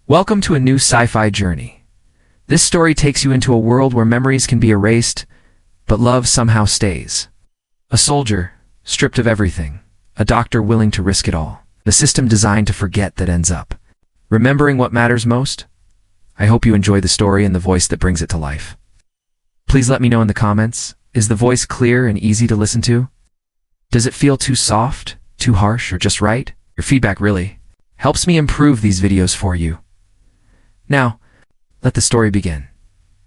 Welcome to a new sci-fi journey. This story takes you into a world where memories can be erased, but love somehow stays. A soldier, stripped of everything. A doctor willing to risk it all. The system designed to forget that ends up remembering what matters most. I hope you enjoy the story and the voice that brings it to life. Please let me know in the comments, is the voice clear and easy to listen to? Does it feel too soft, too harsh, or just right? Your feedback really helps me improve these videos for you. Now, let the story begin.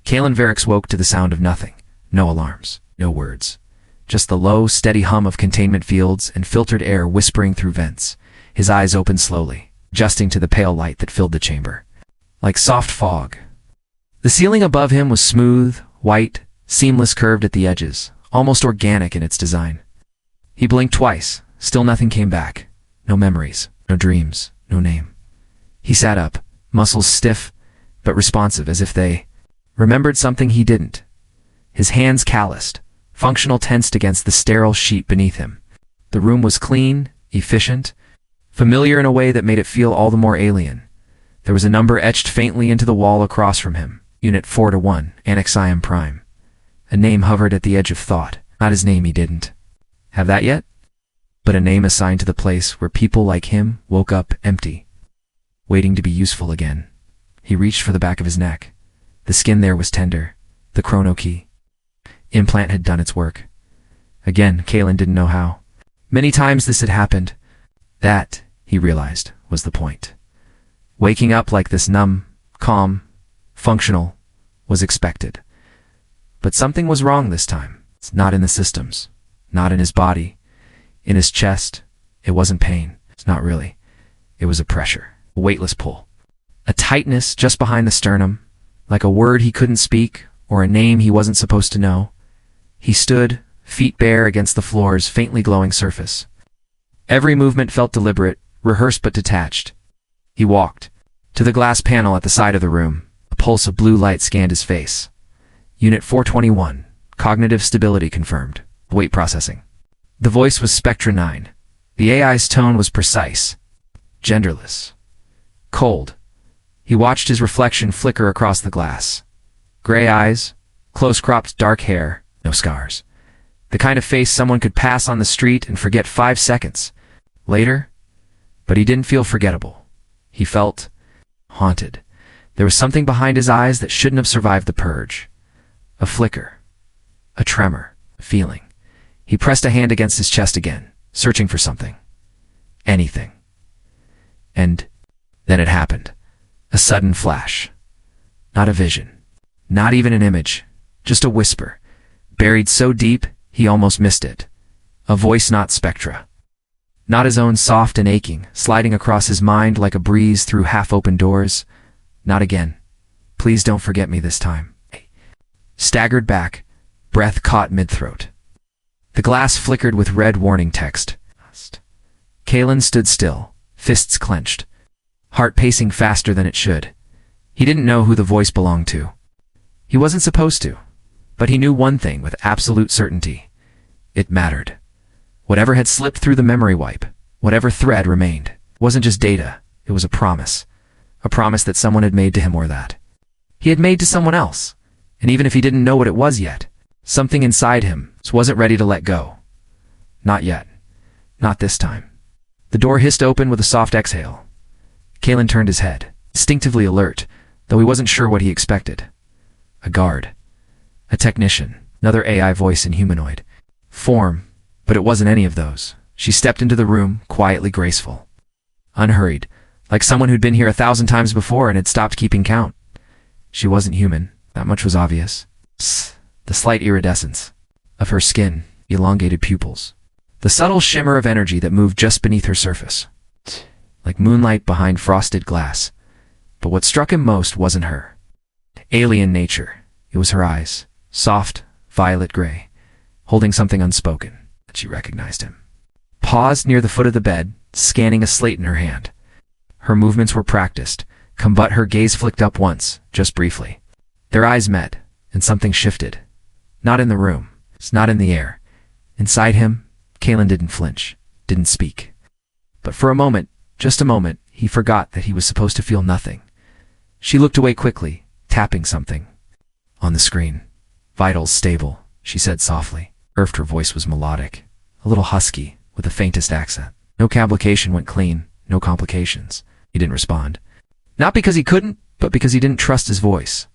Kalen Varix woke to the sound of nothing. No alarms, no words. Just the low, steady hum of containment fields and filtered air whispering through vents. His eyes opened slowly, adjusting to the pale light that filled the chamber. Like soft fog. The ceiling above him was smooth, white, seamless, curved at the edges, almost organic in its design. He blinked twice, still nothing came back. No memories, no dreams, no name. He sat up, muscles stiff, but responsive as if they remembered something he didn't. His hands calloused, functional tensed against the sterile sheet beneath him. The room was clean, efficient, familiar in a way that made it feel all the more alien. There was a number etched faintly into the wall across from him, Unit 4-1, Annexium Prime. A name hovered at the edge of thought. Not his name, he didn't have that yet, but a name assigned to the place where people like him woke up empty, waiting to be useful again. He reached for the back of his neck. The skin there was tender. The chrono key implant had done its work. Again, Kalen didn't know how. Many times this had happened. That, he realized, was the point. Waking up like this numb, calm, functional, was expected. But something was wrong this time. It's not in the systems, not in his body, in his chest. It wasn't pain. It's not really. It was a pressure, a weightless pull. A tightness just behind the sternum, like a word he couldn't speak or a name he wasn't supposed to know. He stood, feet bare against the floor's faintly glowing surface. Every movement felt deliberate, rehearsed but detached. He walked to the glass panel at the side of the room. A pulse of blue light scanned his face. Unit 421, cognitive stability confirmed. Weight processing. The voice was Spectra 9. The AI's tone was precise, genderless, cold. He watched his reflection flicker across the glass. Gray eyes, close-cropped dark hair, no scars. The kind of face someone could pass on the street and forget 5 seconds later. But he didn't feel forgettable. He felt haunted. There was something behind his eyes that shouldn't have survived the purge. A flicker, a tremor, a feeling. He pressed a hand against his chest again, searching for something. Anything. And then it happened. A sudden flash. Not a vision. Not even an image. Just a whisper. Buried so deep, he almost missed it. A voice not Spectra. Not his own, soft and aching, sliding across his mind like a breeze through half-open doors. Not again. Please don't forget me this time. Staggered back, breath caught mid-throat. The glass flickered with red warning text. Kalen stood still, fists clenched, heart pacing faster than it should. He didn't know who the voice belonged to. He wasn't supposed to. But he knew one thing with absolute certainty. It mattered. Whatever had slipped through the memory wipe, whatever thread remained, wasn't just data, it was a promise. A promise that someone had made to him or that he had made to someone else. And even if he didn't know what it was yet, something inside him wasn't ready to let go. Not yet. Not this time. The door hissed open with a soft exhale. Kalen turned his head, instinctively alert, though he wasn't sure what he expected. A guard. A technician. Another AI voice in humanoid form, but it wasn't any of those. She stepped into the room, quietly graceful. Unhurried, like someone who'd been here 1,000 times before and had stopped keeping count. She wasn't human. That much was obvious. The slight iridescence of her skin, elongated pupils. The subtle shimmer of energy that moved just beneath her surface. Like moonlight behind frosted glass. But what struck him most wasn't her alien nature. It was her eyes, soft, violet gray, holding something unspoken. She recognized him. Paused near the foot of the bed, scanning a slate in her hand. Her movements were practiced, but her gaze flicked up once, just briefly. Their eyes met, and something shifted. Not in the room, not in the air. Inside him, Kalen didn't flinch, didn't speak. But for a moment, just a moment, he forgot that he was supposed to feel nothing. She looked away quickly, tapping something on the screen. "Vitals stable," she said softly. Her voice was melodic, a little husky, with the faintest accent. No complication went clean, no complications. He didn't respond. Not because he couldn't, but because he didn't trust his voice.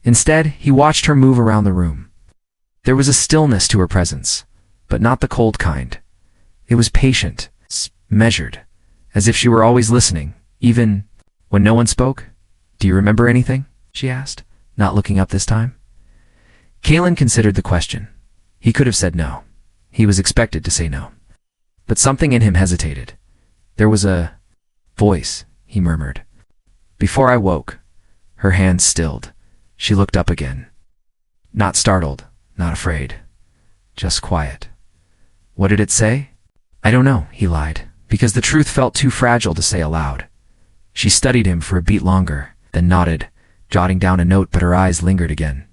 Instead, he watched her move around the room. There was a stillness to her presence, but not the cold kind. It was patient, measured, as if she were always listening, even when no one spoke. "Do you remember anything?" she asked, not looking up this time. Kalen considered the question. He could have said no. He was expected to say no. But something in him hesitated. "There was a voice," he murmured. "Before I woke." Her hands stilled. She looked up again. Not startled, not afraid. Just quiet. "What did it say?" "I don't know," he lied, because the truth felt too fragile to say aloud. She studied him for a beat longer, then nodded, jotting down a note, but her eyes lingered again.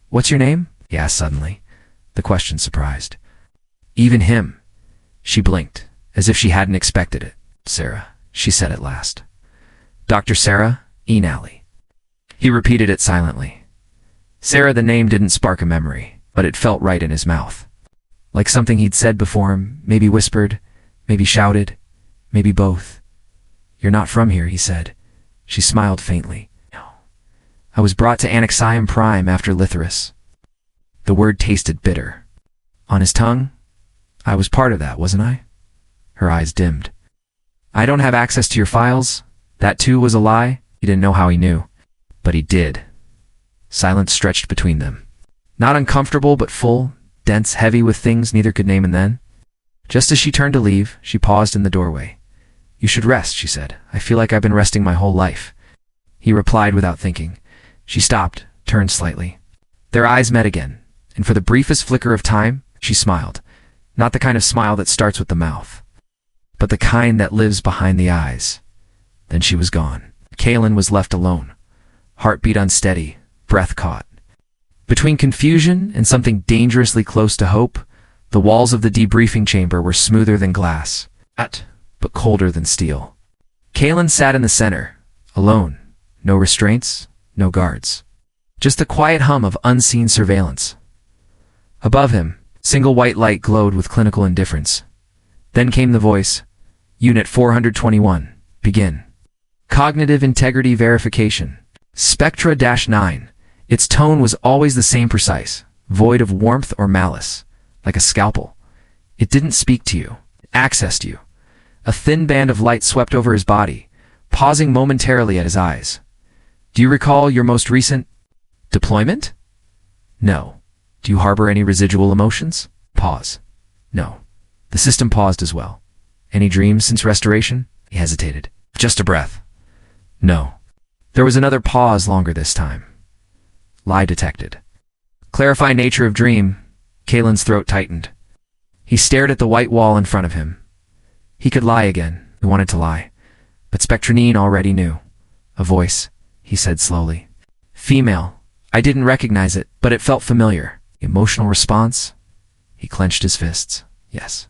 "What's your name?" he asked suddenly. The question surprised even him. She blinked, as if she hadn't expected it. "Sarah," she said at last. "Dr. Sarah E. Nally." He repeated it silently. Sarah, the name didn't spark a memory, but it felt right in his mouth. Like something he'd said before him, maybe whispered, maybe shouted, maybe both. "You're not from here," he said. She smiled faintly. "No. I was brought to Anaxium Prime after Litharus." The word tasted bitter. On his tongue? "I was part of that, wasn't I?" Her eyes dimmed. "I don't have access to your files." That too was a lie. He didn't know how he knew. But he did. Silence stretched between them. Not uncomfortable, but full, dense, heavy with things neither could name. And then, just as she turned to leave, she paused in the doorway. "You should rest," she said. "I feel like I've been resting my whole life." He replied without thinking. She stopped, turned slightly. Their eyes met again, and for the briefest flicker of time, she smiled. Not the kind of smile that starts with the mouth, but the kind that lives behind the eyes. Then she was gone. Kalen was left alone. Heartbeat unsteady, breath caught. Between confusion and something dangerously close to hope, the walls of the debriefing chamber were smoother than glass, but colder than steel. Kalen sat in the center, alone. No restraints, no guards. Just the quiet hum of unseen surveillance. Above him, single white light glowed with clinical indifference. Then came the voice. "Unit 421, begin." Cognitive integrity verification. Spectra-9. Its tone was always the same, precise, void of warmth or malice, like a scalpel. It didn't speak to you. It accessed you. A thin band of light swept over his body, pausing momentarily at his eyes. "Do you recall your most recent deployment?" "No." "Do you harbor any residual emotions?" Pause. "No." The system paused as well. "Any dreams since restoration?" He hesitated. "Just a breath." "No." There was another pause, longer this time. Lie detected. Clarify nature of dream. Kalen's throat tightened. He stared at the white wall in front of him. He could lie again. He wanted to lie. But Spectranine already knew. "A voice," he said slowly. "Female. I didn't recognize it, but it felt familiar." Emotional response? He clenched his fists. "Yes."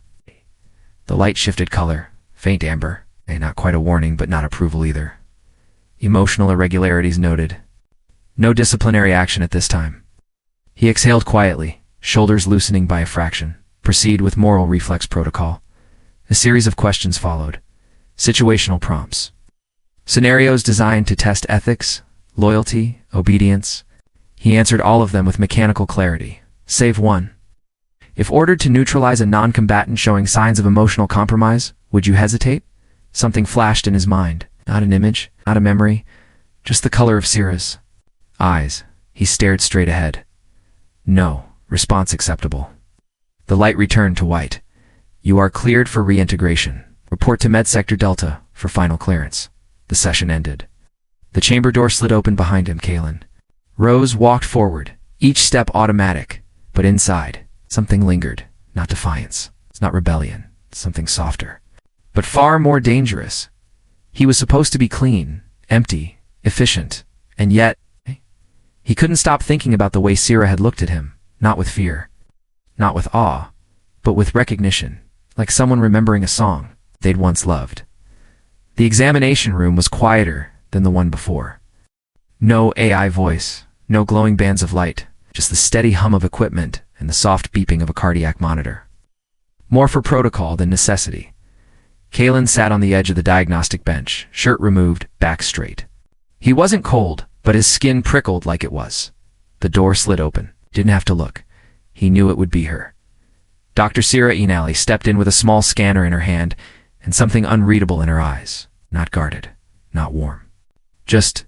The light shifted color. Faint amber. Not quite a warning, but not approval either. Emotional irregularities noted. No disciplinary action at this time. He exhaled quietly, shoulders loosening by a fraction. Proceed with moral reflex protocol. A series of questions followed. Situational prompts. Scenarios designed to test ethics, loyalty, obedience. He answered all of them with mechanical clarity, save one. If ordered to neutralize a non-combatant showing signs of emotional compromise, would you hesitate? Something flashed in his mind. Not an image, not a memory, just the color of Sierra's eyes. He stared straight ahead. "No." Response acceptable. The light returned to white. "You are cleared for reintegration. Report to Medsector Delta for final clearance." The session ended. The chamber door slid open behind him. Kalen Rose walked forward, each step automatic, but inside, something lingered. Not defiance. It's not rebellion. It's something softer, but far more dangerous. He was supposed to be clean, empty, efficient, and yet he couldn't stop thinking about the way Sierra had looked at him, not with fear, not with awe, but with recognition, like someone remembering a song they'd once loved. The examination room was quieter than the one before. No AI voice, no glowing bands of light, just the steady hum of equipment and the soft beeping of a cardiac monitor. More for protocol than necessity. Kalen sat on the edge of the diagnostic bench, shirt removed, back straight. He wasn't cold, but his skin prickled like it was. The door slid open. Didn't have to look. He knew it would be her. Dr. Sira Enali stepped in with a small scanner in her hand and something unreadable in her eyes. Not guarded, not warm. Just ...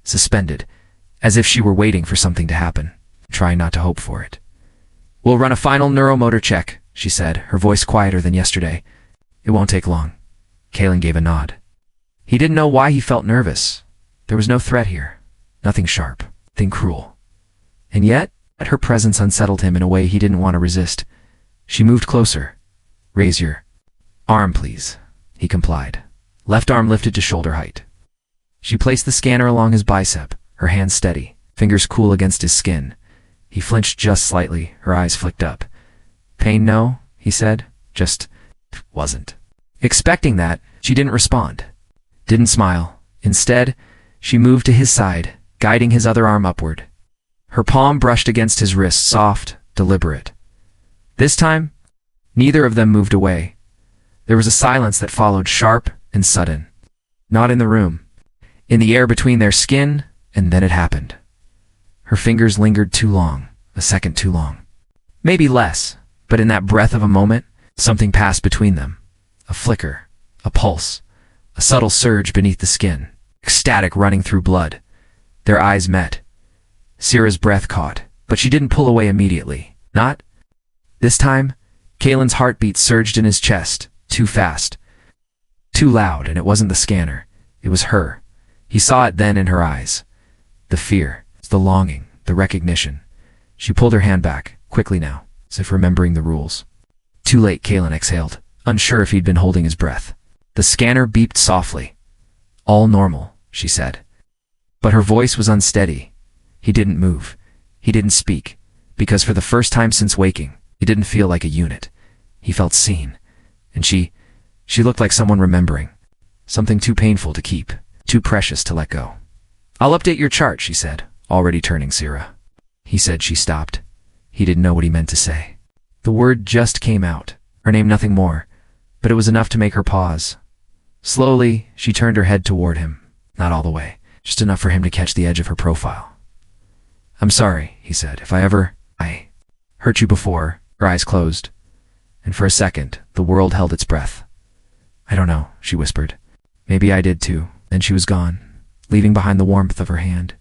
suspended, as if she were waiting for something to happen, trying not to hope for it. "We'll run a final neuromotor check," she said, her voice quieter than yesterday. "It won't take long." Kalen gave a nod. He didn't know why he felt nervous. There was no threat here. Nothing sharp, nothing cruel. And yet, her presence unsettled him in a way he didn't want to resist. She moved closer. "Raise your arm, please," he complied. Left arm lifted to shoulder height. She placed the scanner along his bicep, her hand steady, fingers cool against his skin. He flinched just slightly, her eyes flicked up. "Pain, no," he said. "Just wasn't." Expecting that, she didn't respond. Didn't smile. Instead, she moved to his side, guiding his other arm upward. Her palm brushed against his wrist, soft, deliberate. This time, neither of them moved away. There was a silence that followed, sharp and sudden. Not in the room. In the air between their skin, and then it happened. Her fingers lingered too long, a second too long. Maybe less, but in that breath of a moment, something passed between them. A flicker, a pulse, a subtle surge beneath the skin, ecstatic running through blood. Their eyes met. Sira's breath caught, but she didn't pull away immediately. Not. This time, Kalen's heartbeat surged in his chest, too fast. Too loud, and it wasn't the scanner. It was her. He saw it then in her eyes. The fear, the longing, the recognition. She pulled her hand back, quickly now, as if remembering the rules. Too late, Kalen exhaled, unsure if he'd been holding his breath. The scanner beeped softly. "All normal," she said. But her voice was unsteady. He didn't move. He didn't speak, because for the first time since waking, he didn't feel like a unit. He felt seen. And she looked like someone remembering. Something too painful to keep, too precious to let go. "I'll update your chart," she said, already turning Sira. He said she stopped. He didn't know what he meant to say. The word just came out, her name, nothing more, but it was enough to make her pause. Slowly, she turned her head toward him, not all the way, just enough for him to catch the edge of her profile. "I'm sorry," he said, "if I hurt you before." Her eyes closed, and for a second, the world held its breath. "I don't know," she whispered. "Maybe I did too." Then she was gone, leaving behind the warmth of her hand.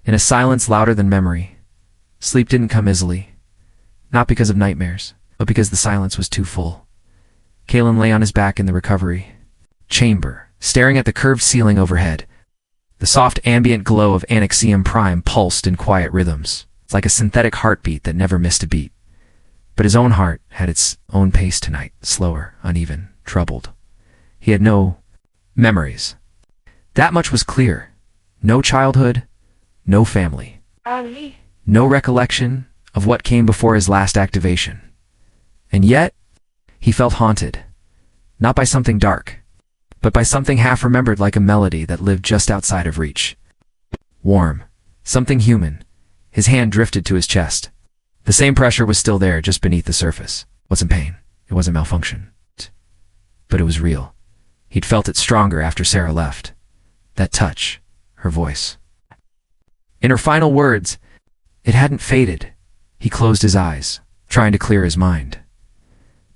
In a silence louder than memory, sleep didn't come easily. Not because of nightmares, but because the silence was too full. Kalen lay on his back in the recovery chamber, staring at the curved ceiling overhead. The soft ambient glow of Anaxium Prime pulsed in quiet rhythms, like a synthetic heartbeat that never missed a beat. But his own heart had its own pace tonight, slower, uneven, troubled. He had no memories. That much was clear. No childhood, no family. No recollection of what came before his last activation. And yet, he felt haunted. Not by something dark, but by something half-remembered, like a melody that lived just outside of reach. Warm. Something human. His hand drifted to his chest. The same pressure was still there, just beneath the surface. It wasn't pain. It wasn't malfunction. But it was real. He'd felt it stronger after Sarah left. That touch. Her voice. In her final words, it hadn't faded. He closed his eyes, trying to clear his mind.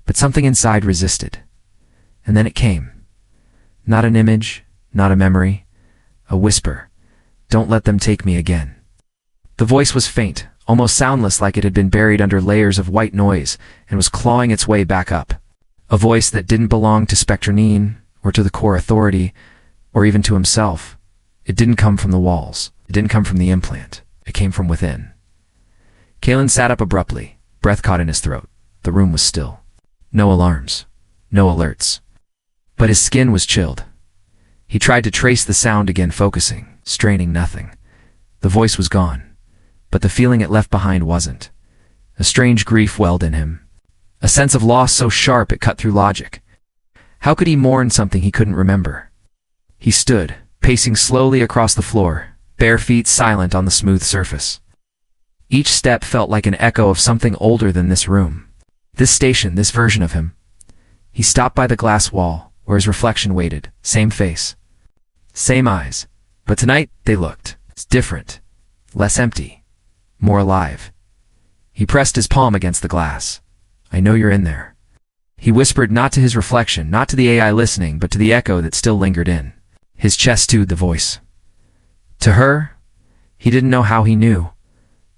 But something inside resisted. And then it came. Not an image, not a memory, a whisper. "Don't let them take me again." The voice was faint, almost soundless, like it had been buried under layers of white noise and was clawing its way back up. A voice that didn't belong to Spectronine, or to the core authority, or even to himself. It didn't come from the walls. It didn't come from the implant. It came from within. Kalen sat up abruptly, breath caught in his throat. The room was still. No alarms. No alerts. But his skin was chilled. He tried to trace the sound again, focusing, straining, nothing. The voice was gone, but the feeling it left behind wasn't. A strange grief welled in him. A sense of loss so sharp it cut through logic. How could he mourn something he couldn't remember? He stood, pacing slowly across the floor, bare feet silent on the smooth surface. Each step felt like an echo of something older than this room. This station, this version of him. He stopped by the glass wall, where his reflection waited. Same face. Same eyes. But tonight, they looked different. Less empty. More alive. He pressed his palm against the glass. "I know you're in there." He whispered not to his reflection, not to the AI listening, but to the echo that still lingered in. His chest stewed the voice. To her, he didn't know how he knew,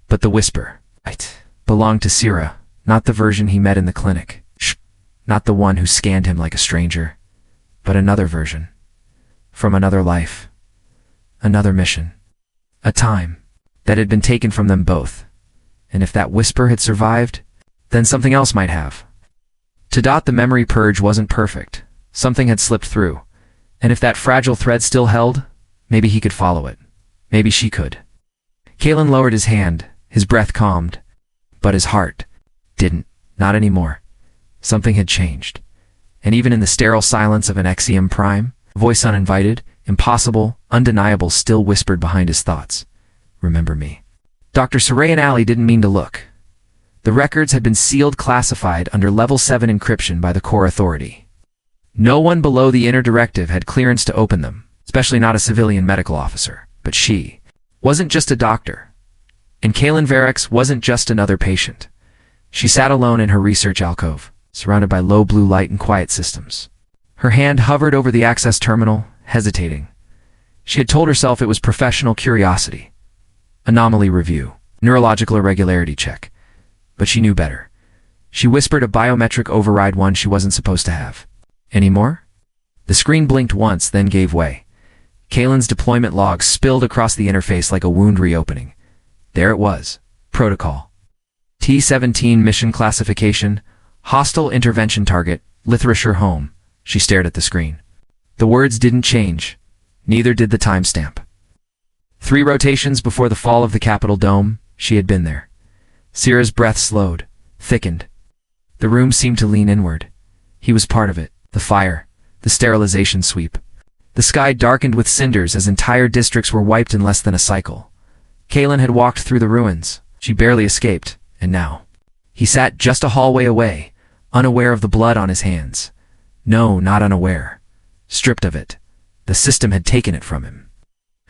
but the whisper belonged to Sira, not the version he met in the clinic. Not the one who scanned him like a stranger, but another version. From another life. Another mission. A time that had been taken from them both. And if that whisper had survived, then something else might have. To Dot, the memory purge wasn't perfect. Something had slipped through. And if that fragile thread still held, maybe he could follow it. Maybe she could. Kalen lowered his hand, his breath calmed. But his heart didn't. Not anymore. Something had changed. And even in the sterile silence of an Exium Prime, a voice uninvited, impossible, undeniable, still whispered behind his thoughts. "Remember me." Dr. Sarayan Ali didn't mean to look. The records had been sealed, classified under Level 7 encryption by the core authority. No one below the inner directive had clearance to open them, especially not a civilian medical officer. But she wasn't just a doctor. And Kalen Varex wasn't just another patient. She sat alone in her research alcove, surrounded by low blue light and quiet systems. Her hand hovered over the access terminal, hesitating. She had told herself it was professional curiosity. Anomaly review, neurological irregularity check. But she knew better. She whispered a biometric override, one she wasn't supposed to have. Any more? The screen blinked once, then gave way. Kalen's deployment log spilled across the interface like a wound reopening. There it was. Protocol. T-17 mission classification. Hostile intervention target. Literature home. She stared at the screen. The words didn't change. Neither did the timestamp. 3 rotations before the fall of the Capitol dome, she had been there. Sira's breath slowed, thickened. The room seemed to lean inward. He was part of it. The fire. The sterilization sweep. The sky darkened with cinders as entire districts were wiped in less than a cycle. Kalen had walked through the ruins. She barely escaped, and now he sat just a hallway away, unaware of the blood on his hands. No, not unaware. Stripped of it. The system had taken it from him.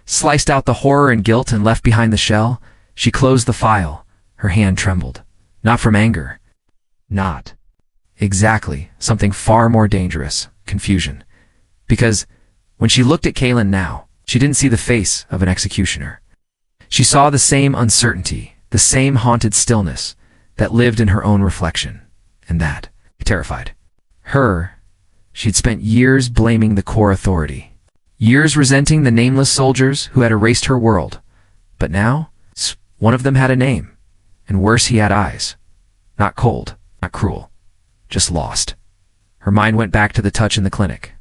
Sliced out the horror and guilt and left behind the shell, she closed the file. Her hand trembled. Not from anger. Not exactly. Something far more dangerous. Confusion. Because when she looked at Kalen now, she didn't see the face of an executioner. She saw the same uncertainty, the same haunted stillness that lived in her own reflection. And that terrified her. She'd spent years blaming the core authority. Years resenting the nameless soldiers who had erased her world. But now, one of them had a name. And worse, he had eyes. Not cold, not cruel. Just lost. Her mind went back to the touch in the clinic.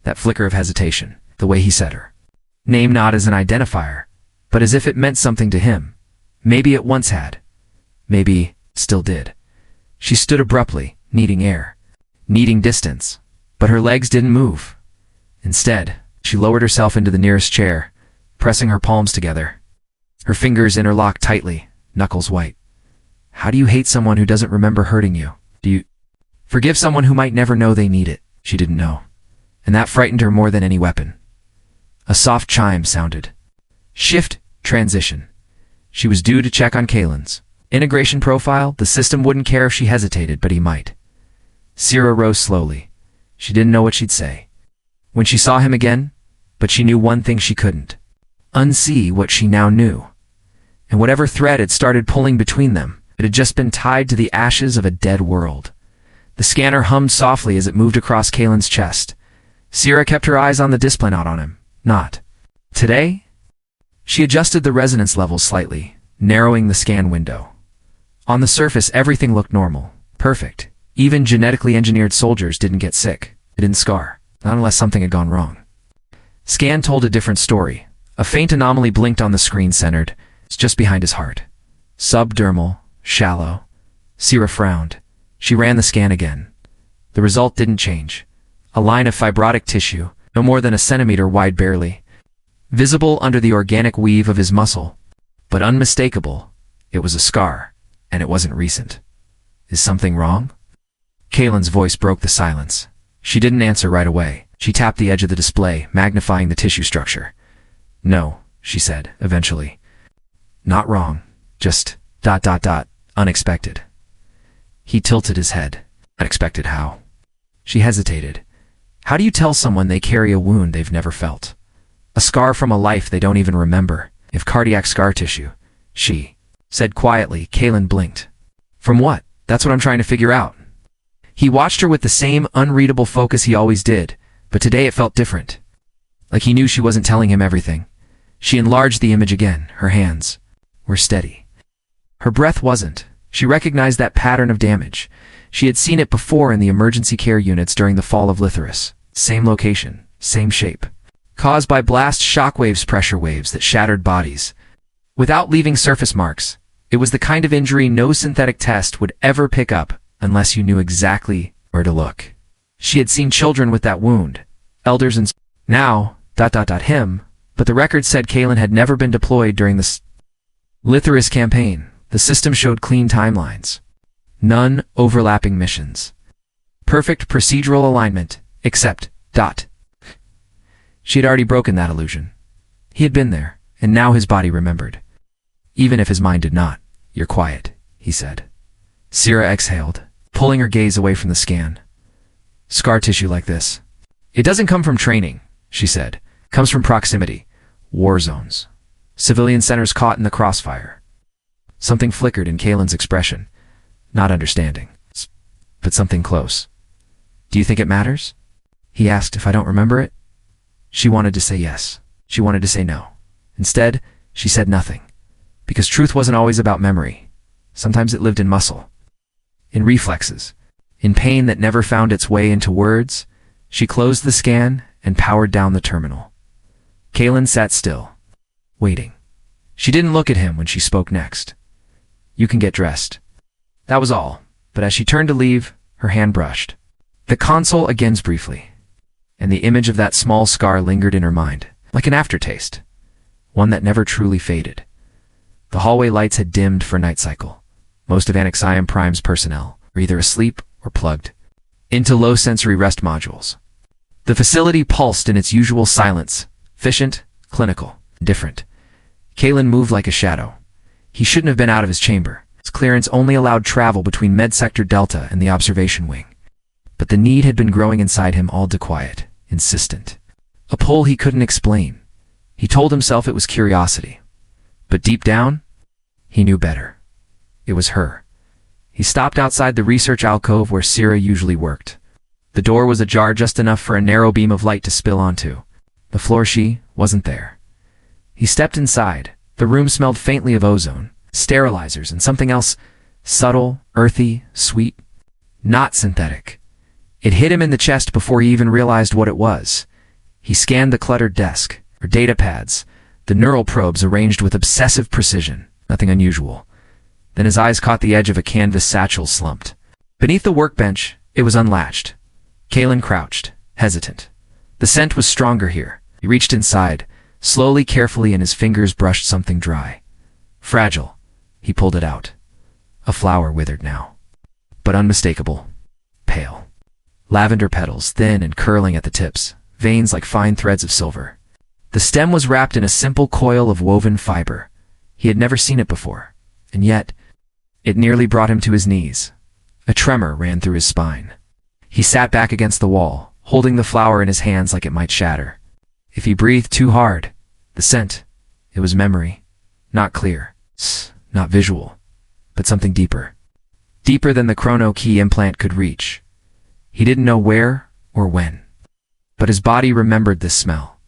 That flicker of hesitation, the way he said her name, not as an identifier, but as if it meant something to him. Maybe it once had. Maybe still did. She stood abruptly, needing air, needing distance, but her legs didn't move. Instead, she lowered herself into the nearest chair, pressing her palms together. Her fingers interlocked tightly, knuckles white. How do you hate someone who doesn't remember hurting you? Do you forgive someone who might never know they need it? She didn't know. And that frightened her more than any weapon. A soft chime sounded. Shift, transition. She was due to check on Kalen's integration profile. The system wouldn't care if she hesitated, but he might. Sira rose slowly. She didn't know what she'd say when she saw him again, but she knew one thing she couldn't. Unsee what she now knew. And whatever thread had started pulling between them, it had just been tied to the ashes of a dead world. The scanner hummed softly as it moved across Kalen's chest. Sira kept her eyes on the display, not on him. Not today? She adjusted the resonance levels slightly, narrowing the scan window. On the surface, everything looked normal. Perfect. Even genetically engineered soldiers didn't get sick. It didn't scar. Not unless something had gone wrong. Scan told a different story. A faint anomaly blinked on the screen, centered. It's just behind his heart. Subdermal. Shallow. Sira frowned. She ran the scan again. The result didn't change. A line of fibrotic tissue, no more than a centimeter wide barely, visible under the organic weave of his muscle, but unmistakable. It was a scar, and it wasn't recent. Is something wrong? Kaylin's voice broke the silence. She didn't answer right away. She tapped the edge of the display, magnifying the tissue structure. No, she said, eventually. Not wrong. Just ... unexpected. He tilted his head. Unexpected how? She hesitated. How do you tell someone they carry a wound they've never felt? A scar from a life they don't even remember. If cardiac scar tissue, she said quietly. Kaylin blinked. From what? That's what I'm trying to figure out. He watched her with the same unreadable focus he always did, but today it felt different. Like he knew she wasn't telling him everything. She enlarged the image again. Her hands were steady. Her breath wasn't. She recognized that pattern of damage. She had seen it before in the emergency care units during the fall of Lythorus. Same location, same shape. Caused by blast shockwaves, pressure waves that shattered bodies. Without leaving surface marks, it was the kind of injury no synthetic test would ever pick up unless you knew exactly where to look. She had seen children with that wound, elders and now, him, but the record said Kaylin had never been deployed during the Lythorus campaign. The system showed clean timelines. None overlapping missions. Perfect procedural alignment, except ... She had already broken that illusion. He had been there, and now his body remembered. Even if his mind did not. You're quiet, he said. Sierra exhaled, pulling her gaze away from the scan. Scar tissue like this. It doesn't come from training, she said. Comes from proximity. War zones. Civilian centers caught in the crossfire. Something flickered in Kaylin's expression. Not understanding, but something close. Do you think it matters? He asked if I don't remember it. She wanted to say yes. She wanted to say no. Instead, she said nothing. Because truth wasn't always about memory. Sometimes it lived in muscle. In reflexes. In pain that never found its way into words. She closed the scan and powered down the terminal. Kaylin sat still, waiting. She didn't look at him when she spoke next. You can get dressed. That was all, but as she turned to leave, her hand brushed the console again briefly, and the image of that small scar lingered in her mind, like an aftertaste, one that never truly faded. The hallway lights had dimmed for night cycle. Most of Anaxium Prime's personnel were either asleep or plugged into low-sensory rest modules. The facility pulsed in its usual silence, efficient, clinical, different. Kaylin moved like a shadow. He shouldn't have been out of his chamber. His clearance only allowed travel between Med Sector Delta and the observation wing. But the need had been growing inside him, all too quiet, insistent. A pull he couldn't explain. He told himself it was curiosity. But deep down, he knew better. It was her. He stopped outside the research alcove where Sierra usually worked. The door was ajar just enough for a narrow beam of light to spill onto. The floor she wasn't there. He stepped inside. The room smelled faintly of ozone, sterilizers, and something else, subtle, earthy, sweet, not synthetic. It hit him in the chest before he even realized what it was. He scanned the cluttered desk, or data pads, the neural probes arranged with obsessive precision, nothing unusual. Then his eyes caught the edge of a canvas satchel slumped. Beneath the workbench, it was unlatched. Kaylin crouched, hesitant. The scent was stronger here. He reached inside, slowly, carefully, and his fingers brushed something dry. Fragile. He pulled it out. A flower withered now. But unmistakable. Pale. Lavender petals, thin and curling at the tips, veins like fine threads of silver. The stem was wrapped in a simple coil of woven fiber. He had never seen it before, and yet, it nearly brought him to his knees. A tremor ran through his spine. He sat back against the wall, holding the flower in his hands like it might shatter. If he breathed too hard, the scent, it was memory. Not clear, not visual, but something deeper. Deeper than the chrono key implant could reach. He didn't know where or when. But his body remembered this smell.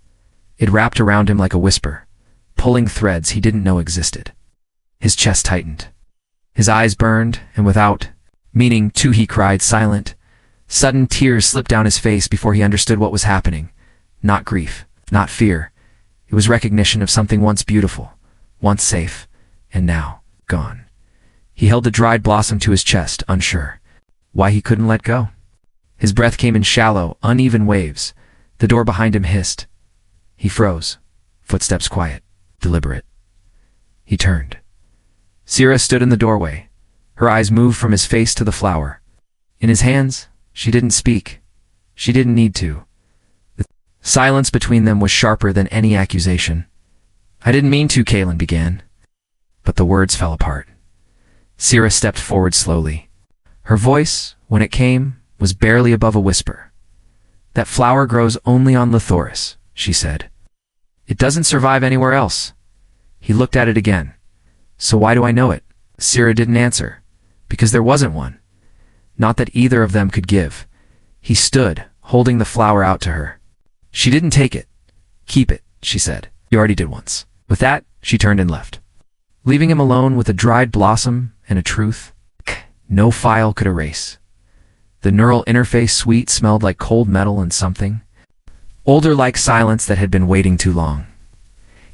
It wrapped around him like a whisper, pulling threads he didn't know existed. His chest tightened. His eyes burned, and without meaning to, he cried, silent. Sudden tears slipped down his face before he understood what was happening. Not grief, not fear. It was recognition of something once beautiful, once safe, and now gone. He held the dried blossom to his chest, unsure why he couldn't let go. His breath came in shallow, uneven waves. The door behind him hissed. He froze, Footsteps quiet, deliberate. He turned. Sierra stood in the doorway. Her eyes moved from his face to the flower. In his hands, she didn't speak. She didn't need to. The silence between them was sharper than any accusation. "I didn't mean to," Kaylin began. But the words fell apart. Sierra stepped forward slowly. Her voice, when it came, was barely above a whisper. "That flower grows only on Lithoris," she said. "It doesn't survive anywhere else." He looked at it again. "So why do I know it?" Sierra didn't answer. "Because there wasn't one. Not that either of them could give." He stood, holding the flower out to her. She didn't take it. "Keep it," she said. "You already did once." With that, she turned and left, leaving him alone with a dried blossom and a truth no file could erase. The neural interface suite smelled like cold metal and something older, like silence that had been waiting too long.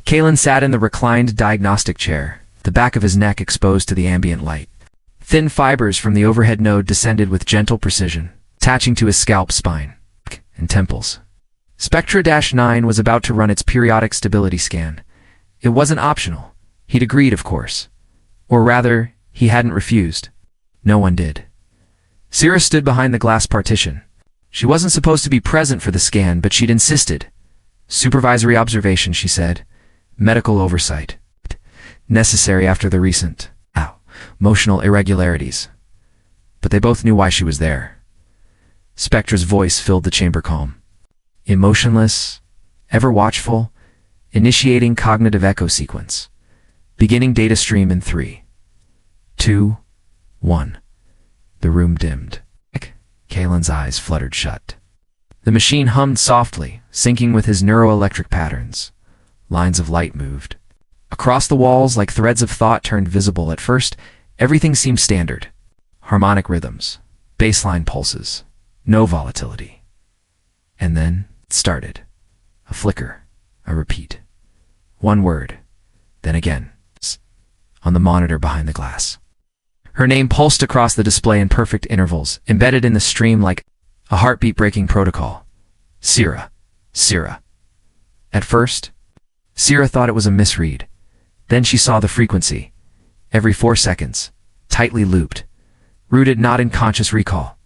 Kaylin sat in the reclined diagnostic chair, the back of his neck exposed to the ambient light. Thin fibers from the overhead node descended with gentle precision, attaching to his scalp, spine, and temples. Spectra-9 was about to run its periodic stability scan. It wasn't optional. He'd agreed, of course. Or rather, he hadn't refused. No one did. Sierra stood behind the glass partition. She wasn't supposed to be present for the scan, but she'd insisted. "Supervisory observation," she said. "Medical oversight. Necessary after the recent, emotional irregularities." But they both knew why she was there. Spectra's voice filled the chamber, calm, emotionless, ever watchful, initiating cognitive echo sequence. Beginning data stream in 3, 2, 1. The room dimmed. Kaylin's eyes fluttered shut. The machine hummed softly, syncing with his neuroelectric patterns. Lines of light moved. Across the walls, like threads of thought, turned visible. At first, everything seemed standard. Harmonic rhythms, baseline pulses, no volatility. And then it started. A flicker, a repeat. One word, then again, on the monitor behind the glass. Her name pulsed across the display in perfect intervals, embedded in the stream like a heartbeat-breaking protocol. Sierra, Sierra. At first, Sierra thought it was a misread. Then she saw the frequency. Every 4 seconds, tightly looped, rooted not in conscious recall,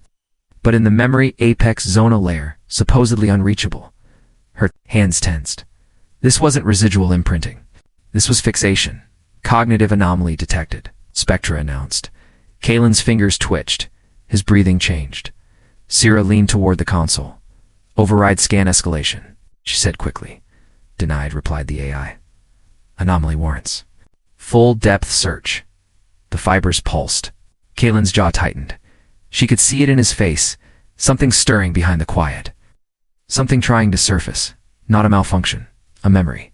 but in the memory apex zonal layer, supposedly unreachable. Her hands tensed. This wasn't residual imprinting. This was fixation. Cognitive anomaly detected, Spectra announced. Kaylin's fingers twitched. His breathing changed. Sierra leaned toward the console. "Override scan escalation," she said quickly. "Denied," replied the AI. "Anomaly warrants full depth search." The fibers pulsed. Kaylin's jaw tightened. She could see it in his face, something stirring behind the quiet. Something trying to surface. Not a malfunction, a memory.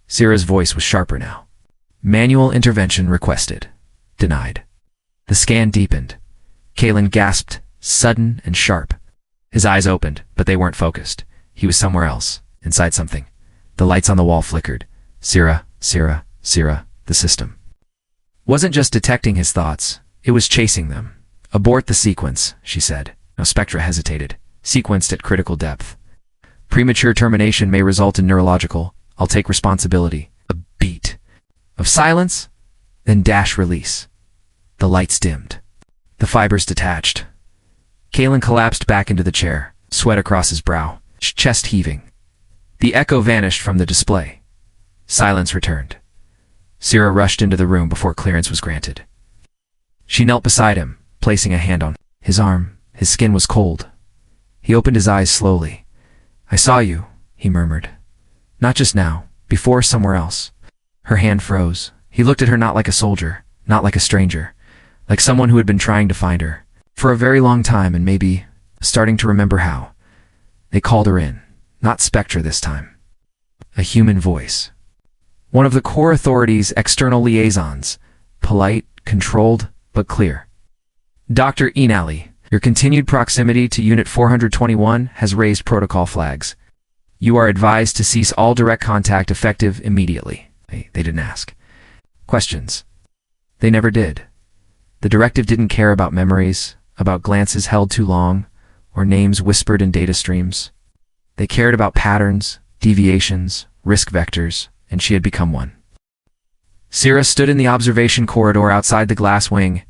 Sierra's voice was sharper now. "Manual intervention requested." Denied. The scan deepened. Kaylin gasped, sudden and sharp. His eyes opened, but they weren't focused. He was somewhere else, inside something. The lights on the wall flickered. Sierra, Sierra, Sierra, the system wasn't just detecting his thoughts, it was chasing them. "Abort the sequence," she said. No, Spectra hesitated. "Sequenced at critical depth. Premature termination may result in neurological. I'll take responsibility." A beat of silence, then dash release. The lights dimmed. The fibers detached. Kaylin collapsed back into the chair, sweat across his brow, chest heaving. The echo vanished from the display. Silence returned. Sierra rushed into the room before clearance was granted. She knelt beside him, placing a hand on his arm. His skin was cold. He opened his eyes slowly. "I saw you," he murmured. "Not just now, before, somewhere else." Her hand froze. He looked at her, not like a soldier, not like a stranger, like someone who had been trying to find her for a very long time and maybe starting to remember how. They called her in. Not Spectra this time. A human voice. One of the core authority's external liaisons. Polite, controlled, but clear. "Dr. Enali, your continued proximity to Unit 421 has raised protocol flags. You are advised to cease all direct contact effective immediately." They didn't ask questions. They never did. The directive didn't care about memories, about glances held too long, or names whispered in data streams. They cared about patterns, deviations, risk vectors, and she had become one. Syrah stood in the observation corridor outside the glass wing.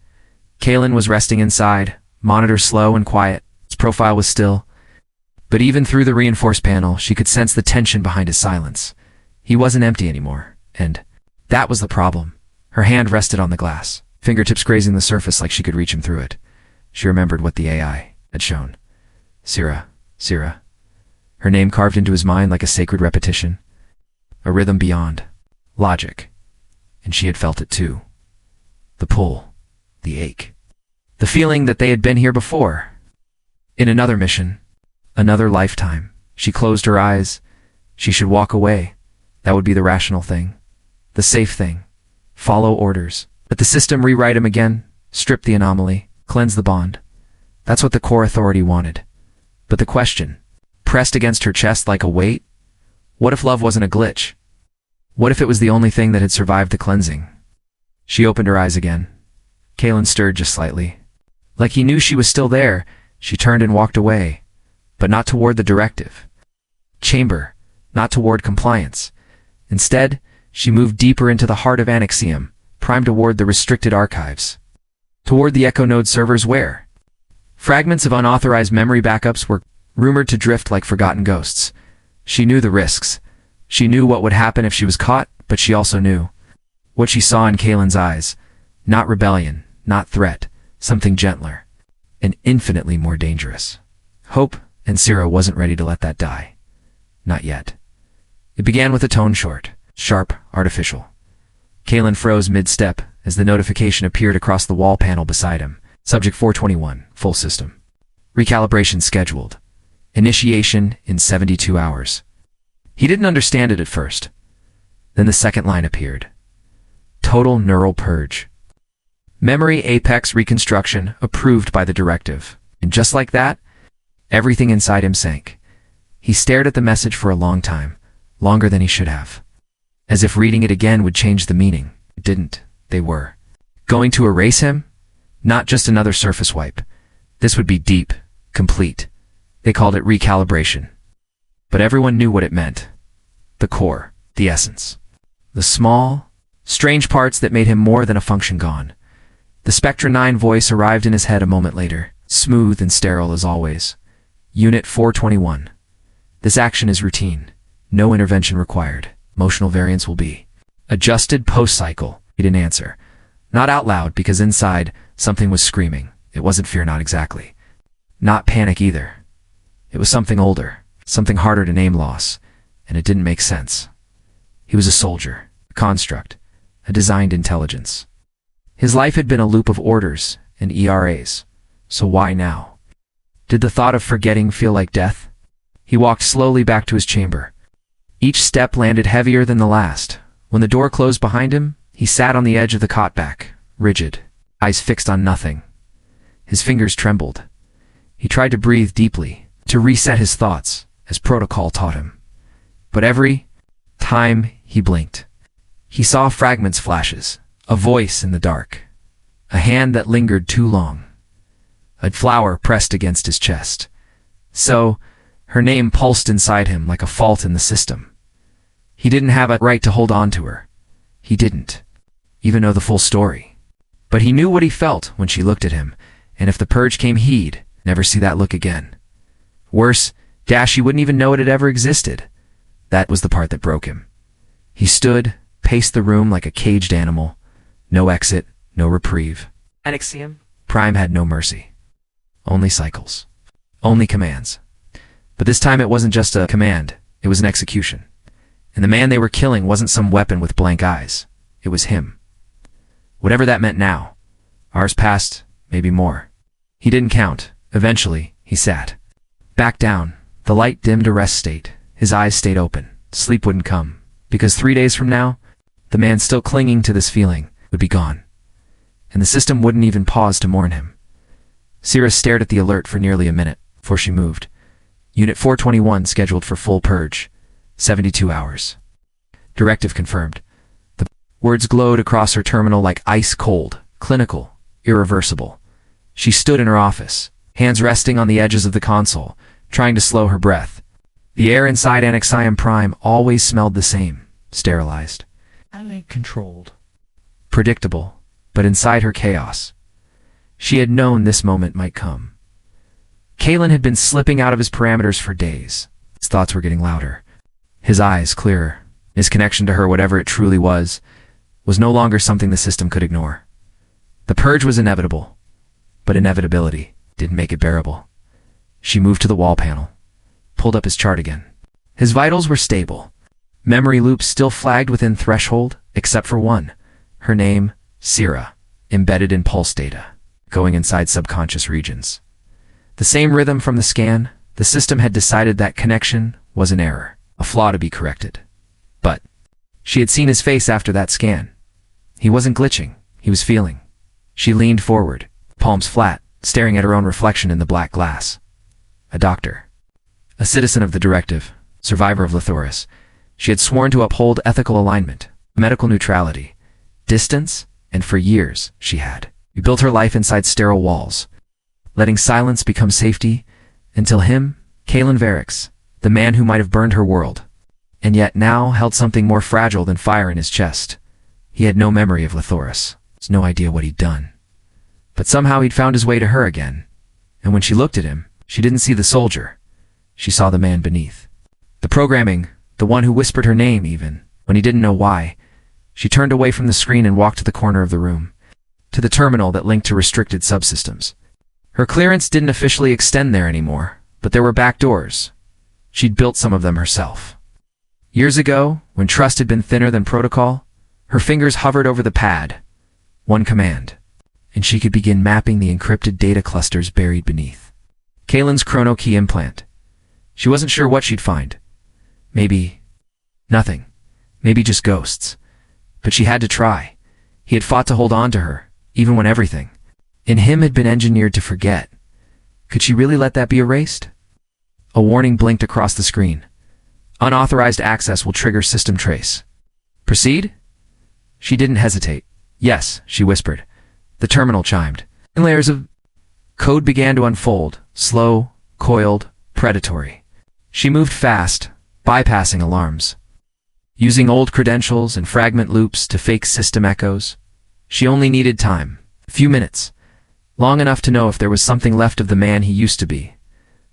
Kalen was resting inside, monitor slow and quiet. His profile was still. But even through the reinforced panel, she could sense the tension behind his silence. He wasn't empty anymore, and that was the problem. Her hand rested on the glass, fingertips grazing the surface like she could reach him through it. She remembered what the AI had shown. Syrah, Syrah. Her name carved into his mind like a sacred repetition. A rhythm beyond logic. And she had felt it too. The pull, the ache, the feeling that they had been here before. In another mission, another lifetime. She closed her eyes. She should walk away. That would be the rational thing. The safe thing. Follow orders. Let the system rewrite him again, strip the anomaly, cleanse the bond. That's what the core authority wanted. But the question, pressed against her chest like a weight, what if love wasn't a glitch? What if it was the only thing that had survived the cleansing? She opened her eyes again. Kalen stirred just slightly. Like he knew she was still there, she turned and walked away, but not toward the directive chamber, not toward compliance. Instead, she moved deeper into the heart of Anixium, primed toward the restricted archives. Toward the Echo Node servers where fragments of unauthorized memory backups were rumored to drift like forgotten ghosts. She knew the risks. She knew what would happen if she was caught, but she also knew what she saw in Kalen's eyes. Not rebellion, not threat, something gentler, and infinitely more dangerous. Hope, and Syrah wasn't ready to let that die. Not yet. It began with a tone short, sharp, artificial. Kalen froze mid-step as the notification appeared across the wall panel beside him. Subject 421, full system. Recalibration scheduled. Initiation in 72 hours. He didn't understand it at first. Then the second line appeared. Total neural purge. Memory apex reconstruction approved by the directive. And just like that, everything inside him sank. He stared at the message for a long time, longer than he should have. As if reading it again would change the meaning. It didn't. They were going to erase him? Not just another surface wipe. This would be deep, complete. They called it recalibration. But everyone knew what it meant. The core, the essence. The small, strange parts that made him more than a function gone. The Spectra 9 voice arrived in his head a moment later, smooth and sterile as always. Unit 421. This action is routine. No intervention required. Emotional variance will be adjusted post-cycle. He didn't answer. Not out loud, because inside, something was screaming. It wasn't fear, not exactly. Not panic either. It was something older, something harder to name, loss, and it didn't make sense. He was a soldier, a construct, a designed intelligence. His life had been a loop of orders and ERAs. So why now? Did the thought of forgetting feel like death? He walked slowly back to his chamber. Each step landed heavier than the last. When the door closed behind him, he sat on the edge of the cot back, rigid, eyes fixed on nothing. His fingers trembled. He tried to breathe deeply, to reset his thoughts, as protocol taught him. But every time he blinked, he saw fragments, flashes, a voice in the dark, a hand that lingered too long, a flower pressed against his chest. So, her name pulsed inside him like a fault in the system. He didn't have a right to hold on to her. He didn't even know the full story. But he knew what he felt when she looked at him, and if the purge came, he'd never see that look again. Worse, he wouldn't even know it had ever existed. That was the part that broke him. He stood, paced the room like a caged animal. No exit, no reprieve. Anixium? Prime had no mercy. Only cycles. Only commands. But this time it wasn't just a command, it was an execution. And the man they were killing wasn't some weapon with blank eyes. It was him. Whatever that meant now. Hours passed, maybe more. He didn't count. Eventually, he sat back down. The light dimmed to rest state. His eyes stayed open. Sleep wouldn't come. Because 3 days from now, the man still clinging to this feeling would be gone. And the system wouldn't even pause to mourn him. Syrah stared at the alert for nearly a minute before she moved. Unit 421 scheduled for full purge. 72 hours. Directive confirmed. The words glowed across her terminal like ice cold, clinical, irreversible. She stood in her office, hands resting on the edges of the console, trying to slow her breath. The air inside Anixium Prime always smelled the same. sterilized, and controlled. Predictable, but inside her chaos. She had known this moment might come. Kalen had been slipping out of his parameters for days. His thoughts were getting louder. His eyes clearer. His connection to her, whatever it truly was no longer something the system could ignore. The purge was inevitable, but inevitability didn't make it bearable. She moved to the wall panel, pulled up his chart again. His vitals were stable. Memory loops still flagged within threshold, except for one. Her name, Sira, embedded in pulse data, going inside subconscious regions. The same rhythm from the scan. The system had decided that connection was an error, a flaw to be corrected. But she had seen his face after that scan. He wasn't glitching, he was feeling. She leaned forward, palms flat, staring at her own reflection in the black glass. A doctor. A citizen of the directive, survivor of Lithoris. She had sworn to uphold ethical alignment, medical neutrality, distance, and for years she had built her life inside sterile walls, letting silence become safety, until him, Kalen Varix, the man who might have burned her world, and yet now held something more fragile than fire in his chest. He had no memory of Lithoris, no idea what he'd done. But somehow he'd found his way to her again, and when she looked at him, she didn't see the soldier. She saw the man beneath. The programming, the one who whispered her name even, when he didn't know why. She turned away from the screen and walked to the corner of the room, to the terminal that linked to restricted subsystems. Her clearance didn't officially extend there anymore, but there were back doors. She'd built some of them herself. Years ago, when trust had been thinner than protocol, her fingers hovered over the pad. One command, and she could begin mapping the encrypted data clusters buried beneath. Kalen's chrono key implant. She wasn't sure what she'd find. Maybe nothing. Maybe just ghosts. But she had to try. He had fought to hold on to her, even when everything in him had been engineered to forget. Could she really let that be erased? A warning blinked across the screen. Unauthorized access will trigger system trace. Proceed? She didn't hesitate. Yes, she whispered. The terminal chimed. And layers of code began to unfold, slow, coiled, predatory. She moved fast, bypassing alarms. Using old credentials and fragment loops to fake system echoes. She only needed time, a few minutes, long enough to know if there was something left of the man he used to be,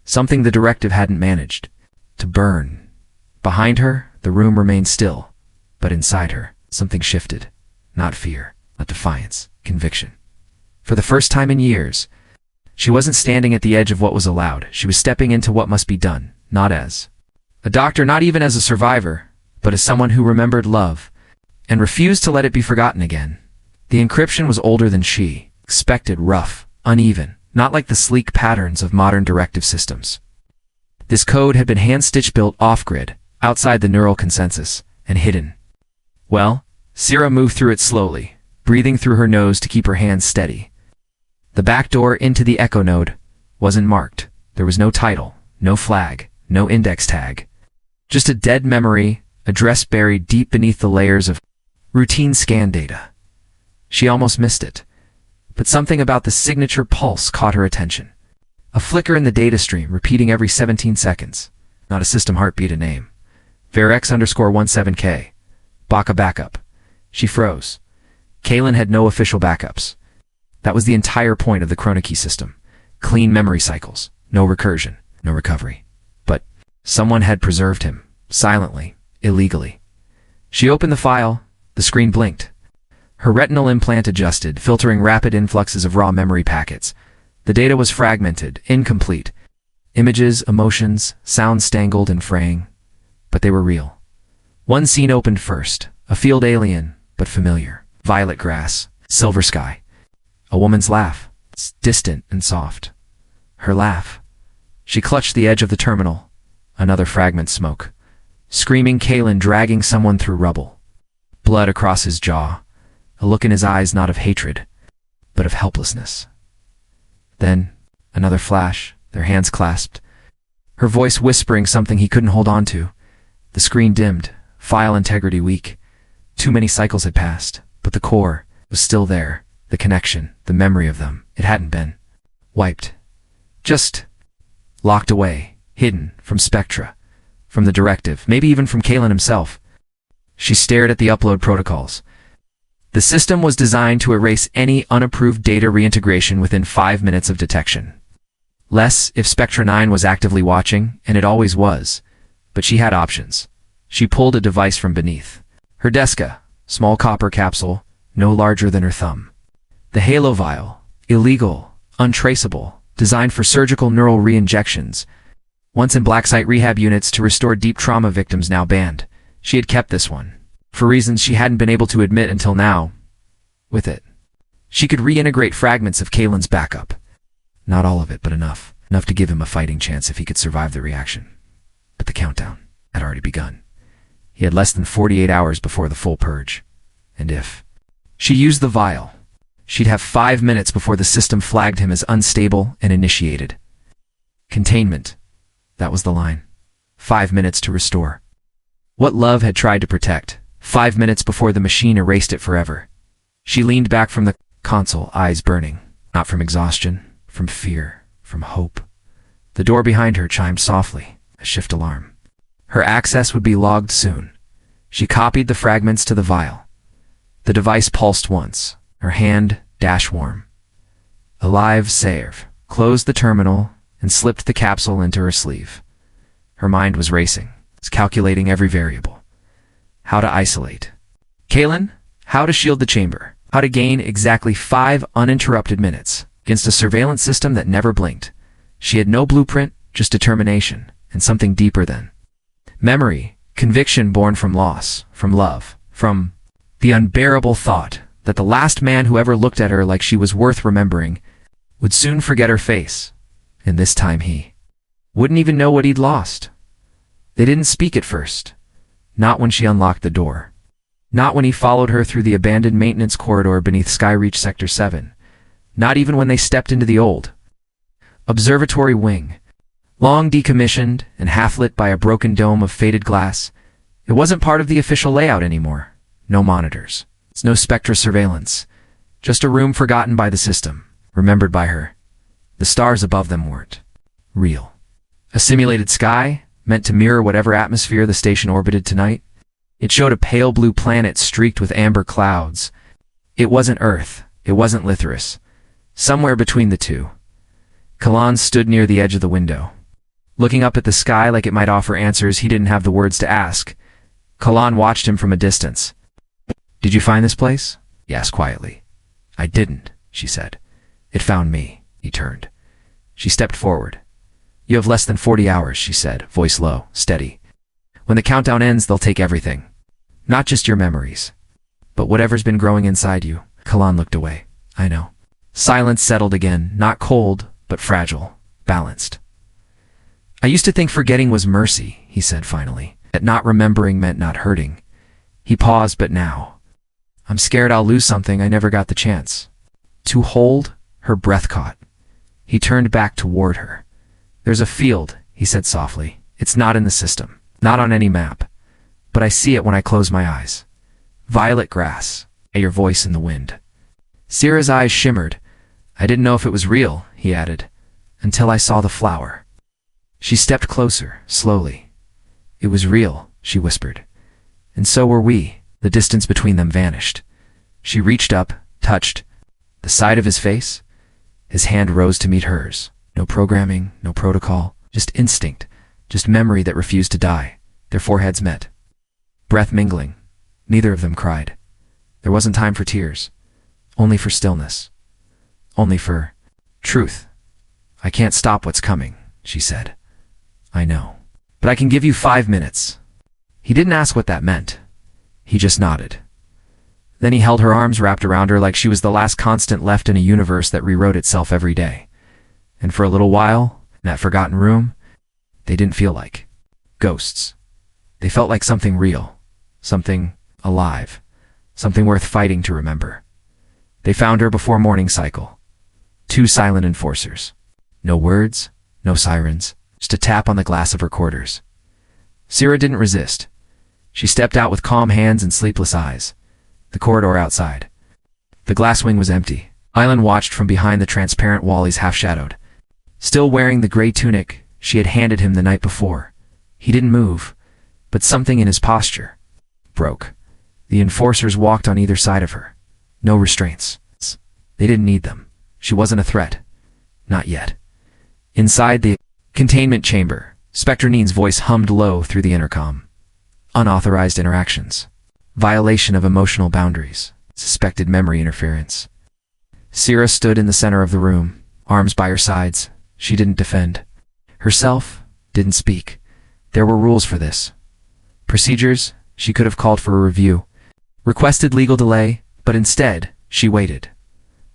something the directive hadn't managed to burn. Behind her, the room remained still, but inside her, something shifted. Not fear, not defiance, conviction. For the first time in years, she wasn't standing at the edge of what was allowed. She was stepping into what must be done, not as a doctor, not even as a survivor, but as someone who remembered love and refused to let it be forgotten again. The encryption was older than she expected, rough, uneven, not like the sleek patterns of modern directive systems. This code had been hand-stitched, built off-grid, outside the neural consensus, and hidden. Well, Sira moved through it slowly, breathing through her nose to keep her hands steady. The back door into the echo node wasn't marked. There was no title, no flag, no index tag. Just a dead memory, address buried deep beneath the layers of routine scan data. She almost missed it. But something about the signature pulse caught her attention. A flicker in the data stream, repeating every 17 seconds. Not a system heartbeat, a name. Varx_17K. Baka backup. She froze. Kalen had no official backups. That was the entire point of the chronokey system. Clean memory cycles. No recursion. No recovery. But someone had preserved him. Silently. Illegally. She opened the file. The screen blinked. Her retinal implant adjusted, filtering rapid influxes of raw memory packets. The data was fragmented, incomplete. Images, emotions, sounds stangled and fraying. But they were real. One scene opened first. A field alien, but familiar. Violet grass, silver sky. A woman's laugh, distant and soft. Her laugh. She clutched the edge of the terminal. Another fragment smoke. Screaming Kalen dragging someone through rubble. Blood across his jaw. A look in his eyes not of hatred, but of helplessness. Then, another flash, their hands clasped. Her voice whispering something he couldn't hold on to. The screen dimmed, file integrity weak. Too many cycles had passed, but the core was still there. The connection, the memory of them, it hadn't been wiped. Just locked away, hidden from Spectra, from the directive, maybe even from Kalen himself. She stared at the upload protocols. The system was designed to erase any unapproved data reintegration within 5 minutes of detection. Less if Spectra 9 was actively watching, and it always was. But she had options. She pulled a device from beneath her desk, a small copper capsule, no larger than her thumb. The Halo vial, illegal, untraceable, designed for surgical neural re-injections. Once in black site rehab units to restore deep trauma victims, now banned. She had kept this one, for reasons she hadn't been able to admit until now. With it, she could reintegrate fragments of Kalen's backup. Not all of it, but enough. Enough to give him a fighting chance if he could survive the reaction. But the countdown had already begun. He had less than 48 hours before the full purge. And if she used the vial, she'd have 5 minutes before the system flagged him as unstable and initiated. Containment. That was the line. 5 minutes to restore what love had tried to protect. 5 minutes before the machine erased it forever. She leaned back from the console, eyes burning. Not from exhaustion, from fear, from hope. The door behind her chimed softly, a shift alarm. Her access would be logged soon. She copied the fragments to the vial. The device pulsed once, her hand dash warm. Alive save, closed the terminal, and slipped the capsule into her sleeve. Her mind was racing, calculating every variable. How to isolate Kalen, how to shield the chamber, how to gain exactly 5 uninterrupted minutes against a surveillance system that never blinked. She had no blueprint, just determination, and something deeper than memory, conviction born from loss, from love, from the unbearable thought that the last man who ever looked at her like she was worth remembering would soon forget her face, and this time he wouldn't even know what he'd lost. They didn't speak at first. Not when she unlocked the door. Not when he followed her through the abandoned maintenance corridor beneath Skyreach Sector 7. Not even when they stepped into the old observatory wing, long decommissioned and half-lit by a broken dome of faded glass. It wasn't part of the official layout anymore. No monitors. It's no Spectra surveillance. Just a room forgotten by the system, remembered by her. The stars above them weren't real. A simulated sky, meant to mirror whatever atmosphere the station orbited tonight. It showed a pale blue planet streaked with amber clouds. It wasn't Earth. It wasn't Litherus. Somewhere between the two. Kalan stood near the edge of the window, looking up at the sky like it might offer answers he didn't have the words to ask. Kalan watched him from a distance. "Did you find this place?" he asked quietly. "I didn't," she said. "It found me." He turned. She stepped forward. "You have less than 40 hours, she said, voice low, steady. "When the countdown ends, they'll take everything. Not just your memories, but whatever's been growing inside you." Kalan looked away. "I know." Silence settled again, not cold, but fragile, balanced. "I used to think forgetting was mercy," he said finally, "that not remembering meant not hurting." He paused, "But now, I'm scared I'll lose something I never got the chance to hold." Her breath caught. He turned back toward her. "There's a field," he said softly. "It's not in the system, not on any map, but I see it when I close my eyes. Violet grass, and your voice in the wind." Sierra's eyes shimmered. "I didn't know if it was real," he added, "until I saw the flower." She stepped closer, slowly. "It was real," she whispered. "And so were we." The distance between them vanished. She reached up, touched the side of his face. His hand rose to meet hers. No programming, no protocol, just instinct, just memory that refused to die. Their foreheads met. Breath mingling. Neither of them cried. There wasn't time for tears. Only for stillness. Only for truth. "I can't stop what's coming," she said. "I know. But I can give you 5 minutes." He didn't ask what that meant. He just nodded. Then he held her arms wrapped around her like she was the last constant left in a universe that rewrote itself every day. And for a little while, in that forgotten room, they didn't feel like ghosts. They felt like something real, something alive, something worth fighting to remember. They found her before morning cycle. 2 silent enforcers. No words, no sirens, just a tap on the glass of her quarters. Sierra didn't resist. She stepped out with calm hands and sleepless eyes. The corridor outside. The glass wing was empty. Island watched from behind the transparent wall he's half-shadowed. Still wearing the gray tunic she had handed him the night before. He didn't move, but something in his posture, broke. The enforcers walked on either side of her. No restraints. They didn't need them. She wasn't a threat. Not yet. Inside the containment chamber, Spectre Neen's voice hummed low through the intercom. Unauthorized interactions. Violation of emotional boundaries. Suspected memory interference. Sierra stood in the center of the room, arms by her sides. She didn't defend herself, didn't speak. There were rules for this. Procedures. She could have called for a review, requested legal delay, but instead, she waited.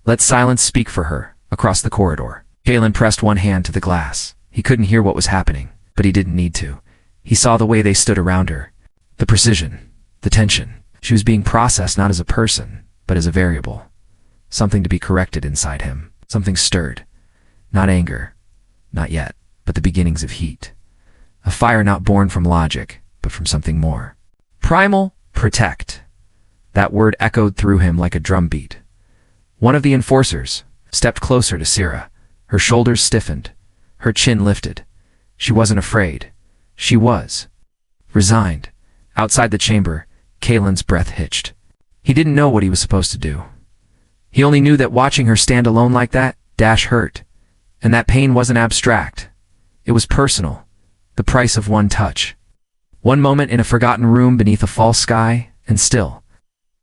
Let silence speak for her, across the corridor. Galen pressed one hand to the glass. He couldn't hear what was happening, but he didn't need to. He saw the way they stood around her. The precision, the tension. She was being processed not as a person, but as a variable. Something to be corrected inside him. Something stirred. Not anger. Not yet, but the beginnings of heat. A fire not born from logic, but from something more. Primal, protect. That word echoed through him like a drumbeat. One of the enforcers stepped closer to Sierra. Her shoulders stiffened. Her chin lifted. She wasn't afraid. She was resigned. Outside the chamber, Kalen's breath hitched. He didn't know what he was supposed to do. He only knew that watching her stand alone like that, hurt. And that pain wasn't abstract. It was personal. The price of one touch. One moment in a forgotten room beneath a false sky, and still.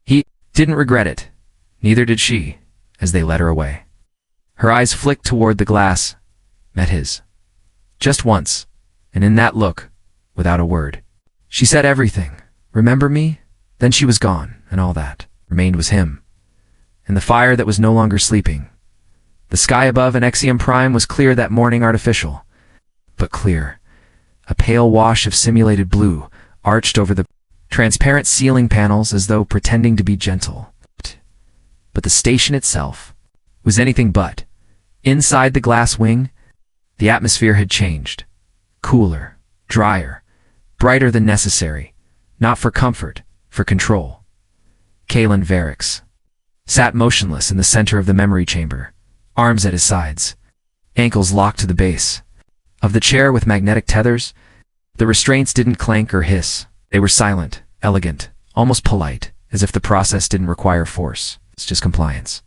He didn't regret it. Neither did she, as they led her away. Her eyes flicked toward the glass, met his. Just once, and in that look, without a word, she said everything. Remember me? Then she was gone, and all that remained was him. And the fire that was no longer sleeping. The sky above Anexium Prime was clear that morning, artificial, but clear. A pale wash of simulated blue arched over the transparent ceiling panels as though pretending to be gentle. But the station itself was anything but. Inside the glass wing, the atmosphere had changed. Cooler, drier, brighter than necessary. Not for comfort, for control. Kalen Varix sat motionless in the center of the memory chamber, arms at his sides, ankles locked to the base of the chair with magnetic tethers. The restraints didn't clank or hiss. They were silent, elegant, almost polite, as if the process didn't require force. It's just compliance.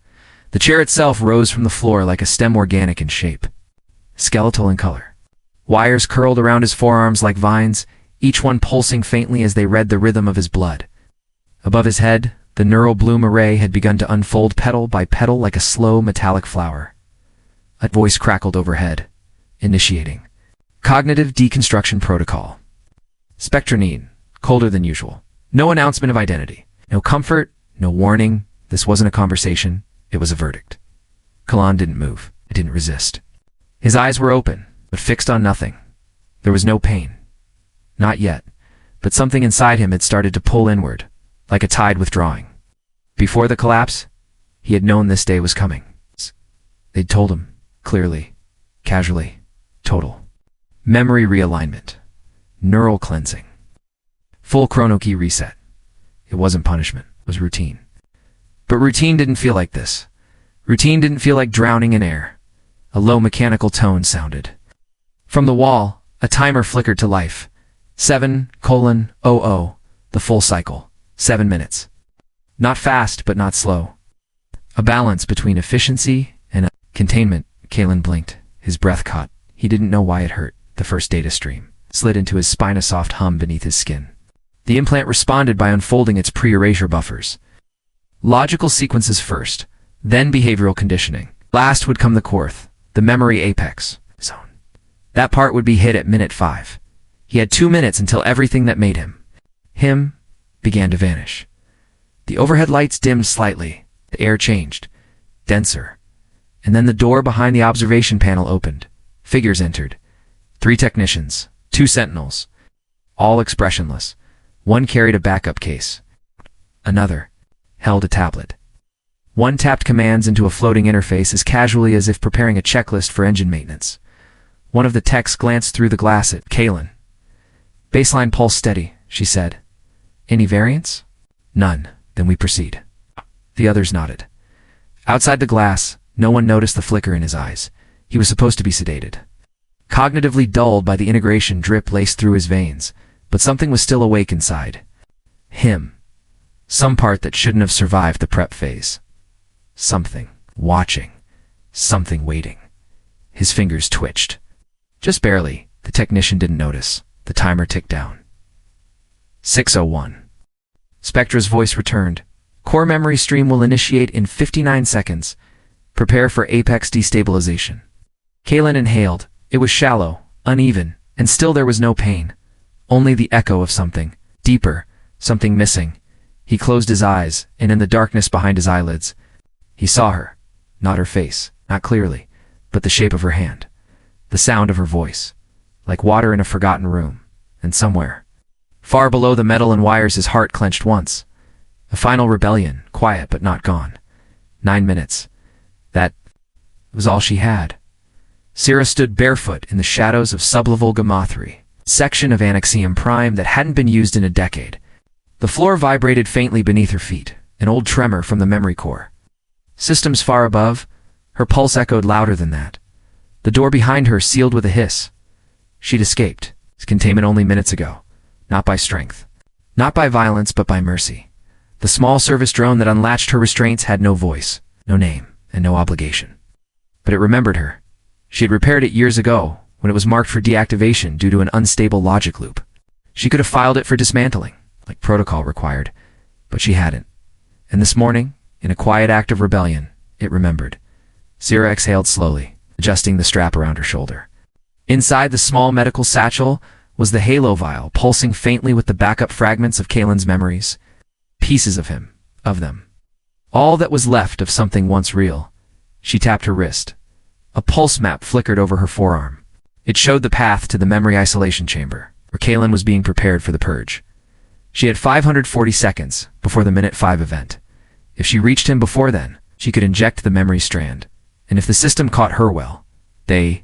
The chair itself rose from the floor like a stem, organic in shape, skeletal in color. Wires curled around his forearms like vines, each one pulsing faintly as they read the rhythm of his blood. Above his head, the neural bloom array had begun to unfold petal by petal like a slow metallic flower. A voice crackled overhead, initiating cognitive deconstruction protocol. Spectre Neen, colder than usual. No announcement of identity. No comfort, no warning. This wasn't a conversation. It was a verdict. Kalan didn't move. It didn't resist. His eyes were open, but fixed on nothing. There was no pain. Not yet, but something inside him had started to pull inward, like a tide withdrawing. Before the collapse, he had known this day was coming. They'd told him, clearly, casually, total. Memory realignment. Neural cleansing. Full chronokey reset. It wasn't punishment, it was routine. But routine didn't feel like this. Routine didn't feel like drowning in air. A low mechanical tone sounded. From the wall, a timer flickered to life. 7:00, the full cycle. 7 minutes. Not fast, but not slow. A balance between efficiency and containment. Kalen blinked. His breath caught. He didn't know why it hurt. The first data stream slid into his spine, a soft hum beneath his skin. The implant responded by unfolding its pre-erasure buffers. Logical sequences first, then behavioral conditioning. Last would come the Korth, the memory apex zone. That part would be hit at minute 5. He had 2 minutes until everything that made him began to vanish. The overhead lights dimmed slightly. The air changed, denser. And then the door behind the observation panel opened. Figures entered. 3 technicians, 2 sentinels, all expressionless. One carried a backup case. Another held a tablet. One tapped commands into a floating interface as casually as if preparing a checklist for engine maintenance. One of the techs glanced through the glass at Kalen. Baseline pulse steady, she said. Any variance? None. Then we proceed. The others nodded. Outside the glass, no one noticed the flicker in his eyes. He was supposed to be sedated. Cognitively dulled by the integration drip laced through his veins, but something was still awake inside. Him. Some part that shouldn't have survived the prep phase. Something watching. Something waiting. His fingers twitched. Just barely. The technician didn't notice. The timer ticked down. 6:01. Spectra's voice returned. Core memory stream will initiate in 59 seconds. Prepare for apex destabilization. Kalen inhaled. It was shallow, uneven, and still there was no pain. Only the echo of something. Deeper. Something missing. He closed his eyes, and in the darkness behind his eyelids, he saw her. Not her face, not clearly, but the shape of her hand. The sound of her voice. Like water in a forgotten room. And somewhere, far below the metal and wires, his heart clenched once. A final rebellion, quiet but not gone. 9 minutes. That was all she had. Sierra stood barefoot in the shadows of sublevel Gamma 3, section of Annexium Prime that hadn't been used in a decade. The floor vibrated faintly beneath her feet, an old tremor from the memory core. Systems far above, her pulse echoed louder than that. The door behind her sealed with a hiss. She'd escaped, containment only minutes ago. Not by strength. Not by violence, but by mercy. The small service drone that unlatched her restraints had no voice, no name, and no obligation. But it remembered her. She had repaired it years ago, when it was marked for deactivation due to an unstable logic loop. She could have filed it for dismantling, like protocol required, but she hadn't. And this morning, in a quiet act of rebellion, it remembered. Sierra exhaled slowly, adjusting the strap around her shoulder. Inside the small medical satchel was the halo vial, pulsing faintly with the backup fragments of Kalen's memories. Pieces of him, of them. All that was left of something once real. She tapped her wrist. A pulse map flickered over her forearm. It showed the path to the memory isolation chamber, where Kalen was being prepared for the purge. She had 540 seconds before the minute 5 event. If she reached him before then, she could inject the memory strand. And if the system caught her well, they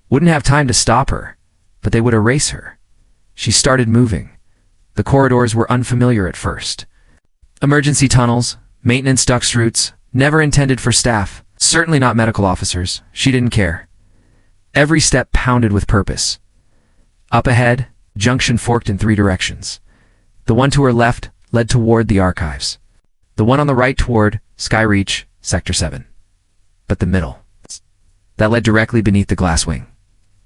wouldn't have time to stop her, but they would erase her. She started moving. The corridors were unfamiliar at first. Emergency tunnels, maintenance duct routes, never intended for staff, certainly not medical officers. She didn't care. Every step pounded with purpose. Up ahead, junction forked in 3 directions. The one to her left led toward the archives. The one on the right toward Skyreach, Sector 7. But the middle, that led directly beneath the glass wing.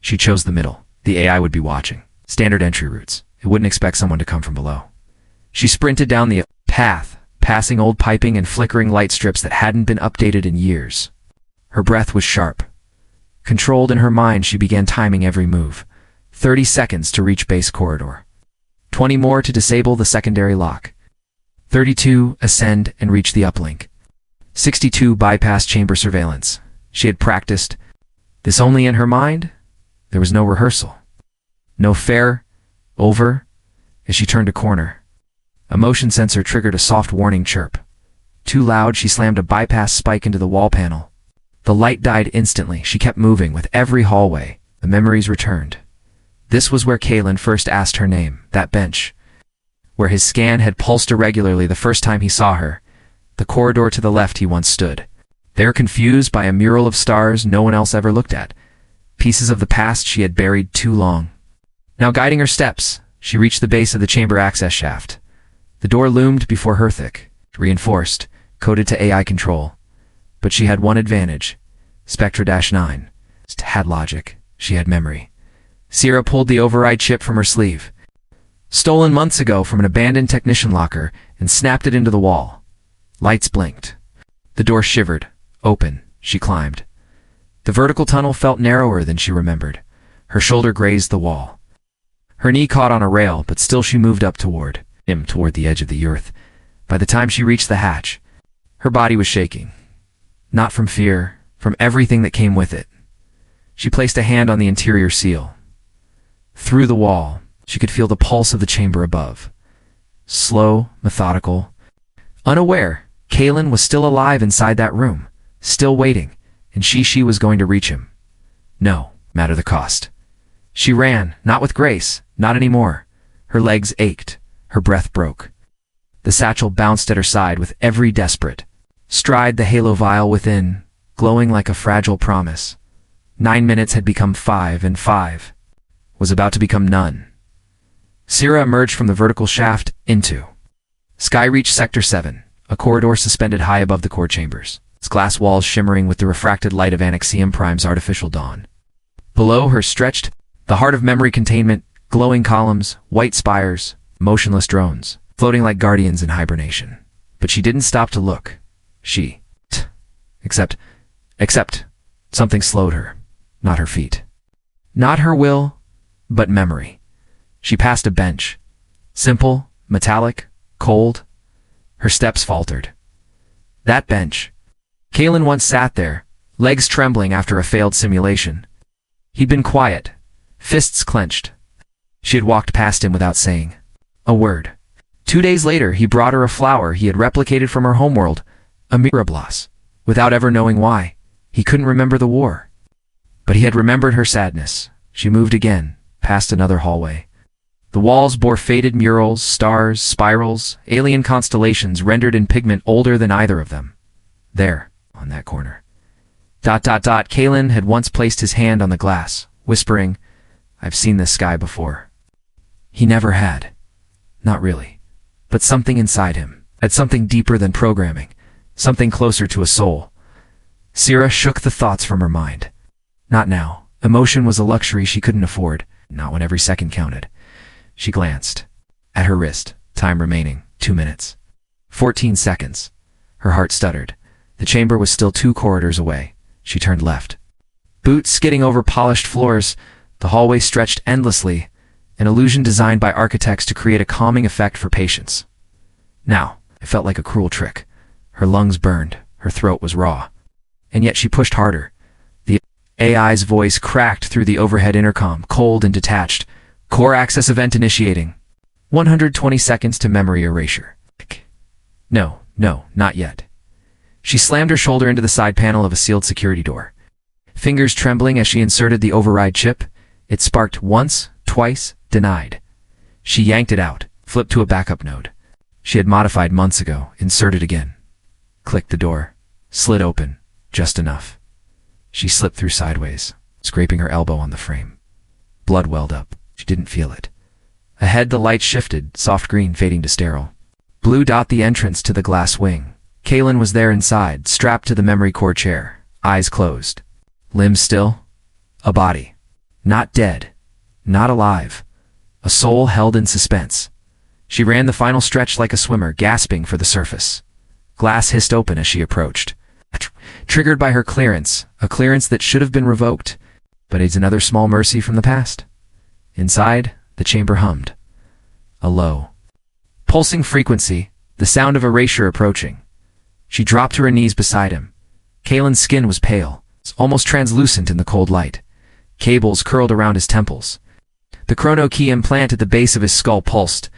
She chose the middle. The AI would be watching. Standard entry routes. It wouldn't expect someone to come from below. She sprinted down the path, passing old piping and flickering light strips that hadn't been updated in years. Her breath was sharp. Controlled in her mind, she began timing every move. 30 seconds to reach base corridor. 20 more to disable the secondary lock. 32, ascend and reach the uplink. 62, bypass chamber surveillance. She had practiced. This only in her mind? There was no rehearsal. No fair, over, as she turned a corner. A motion sensor triggered a soft warning chirp. Too loud, she slammed a bypass spike into the wall panel. The light died instantly. She kept moving with every hallway. The memories returned. This was where Kalen first asked her name, that bench. Where his scan had pulsed irregularly the first time he saw her. The corridor to the left he once stood. There, confused by a mural of stars no one else ever looked at. Pieces of the past she had buried too long. Now guiding her steps, she reached the base of the chamber access shaft. The door loomed before her, thick, reinforced, coded to AI control. But she had one advantage. Spectra-9 had logic. She had memory. Sierra pulled the override chip from her sleeve. Stolen months ago from an abandoned technician locker, and snapped it into the wall. Lights blinked. The door shivered. Open. She climbed. The vertical tunnel felt narrower than she remembered. Her shoulder grazed the wall. Her knee caught on a rail, but still she moved up toward the edge of the earth. By the time she reached the hatch, her body was shaking. Not from fear, from everything that came with it. She placed a hand on the interior seal. Through the wall, she could feel the pulse of the chamber above. Slow, methodical. Unaware, Kalen was still alive inside that room, still waiting, and she was going to reach him. No matter the cost. She ran, not with grace, not anymore. Her legs ached, her breath broke. The satchel bounced at her side with every desperate stride. The halo vial within, glowing like a fragile promise. 9 minutes had become 5, and 5 was about to become none. Sierra emerged from the vertical shaft into Sky reached Sector 7, a corridor suspended high above the core chambers, its glass walls shimmering with the refracted light of Anaxium Prime's artificial dawn. Below her stretched the heart of memory containment, glowing columns, white spires, motionless drones, floating like guardians in hibernation. But she didn't stop to look. Except, something slowed her. Not her feet. Not her will, but memory. She passed a bench. Simple, metallic, cold. Her steps faltered. That bench. Kalen once sat there, legs trembling after a failed simulation. He'd been quiet, fists clenched. She had walked past him without saying a word. 2 days later, he brought her a flower he had replicated from her homeworld, a mirablos, without ever knowing why. He couldn't remember the war. But he had remembered her sadness. She moved again, past another hallway. The walls bore faded murals, stars, spirals, alien constellations rendered in pigment older than either of them. There, on that corner. Kalen had once placed his hand on the glass, whispering, "I've seen this sky before." He never had. Not really. But something inside him had something deeper than programming, something closer to a soul. Sira shook the thoughts from her mind. Not now. Emotion was a luxury she couldn't afford, not when every second counted. She glanced. At her wrist, time remaining, 2 minutes. 14 seconds. Her heart stuttered. The chamber was still 2 corridors away. She turned left. Boots skidding over polished floors, the hallway stretched endlessly, an illusion designed by architects to create a calming effect for patients. Now, it felt like a cruel trick. Her lungs burned, her throat was raw. And yet she pushed harder. The AI's voice cracked through the overhead intercom, cold and detached. Core access event initiating. 120 seconds to memory erasure. No, not yet. She slammed her shoulder into the side panel of a sealed security door. Fingers trembling as she inserted the override chip, it sparked once, twice, denied. She yanked it out, flipped to a backup node. She had modified months ago, inserted again. Clicked the door, slid open, just enough. She slipped through sideways, scraping her elbow on the frame. Blood welled up. She didn't feel it. Ahead the light shifted, soft green fading to sterile. Blue dot the entrance to the glass wing. Kalen was there inside, strapped to the memory core chair, eyes closed. Limbs still. A body. Not dead. Not alive. A soul held in suspense. She ran the final stretch like a swimmer, gasping for the surface. Glass hissed open as she approached. Triggered by her clearance, a clearance that should have been revoked, but it's another small mercy from the past. Inside, the chamber hummed. A low, pulsing frequency, the sound of erasure approaching. She dropped to her knees beside him. Kalen's skin was pale, almost translucent in the cold light. Cables curled around his temples. The chrono key implant at the base of his skull pulsed.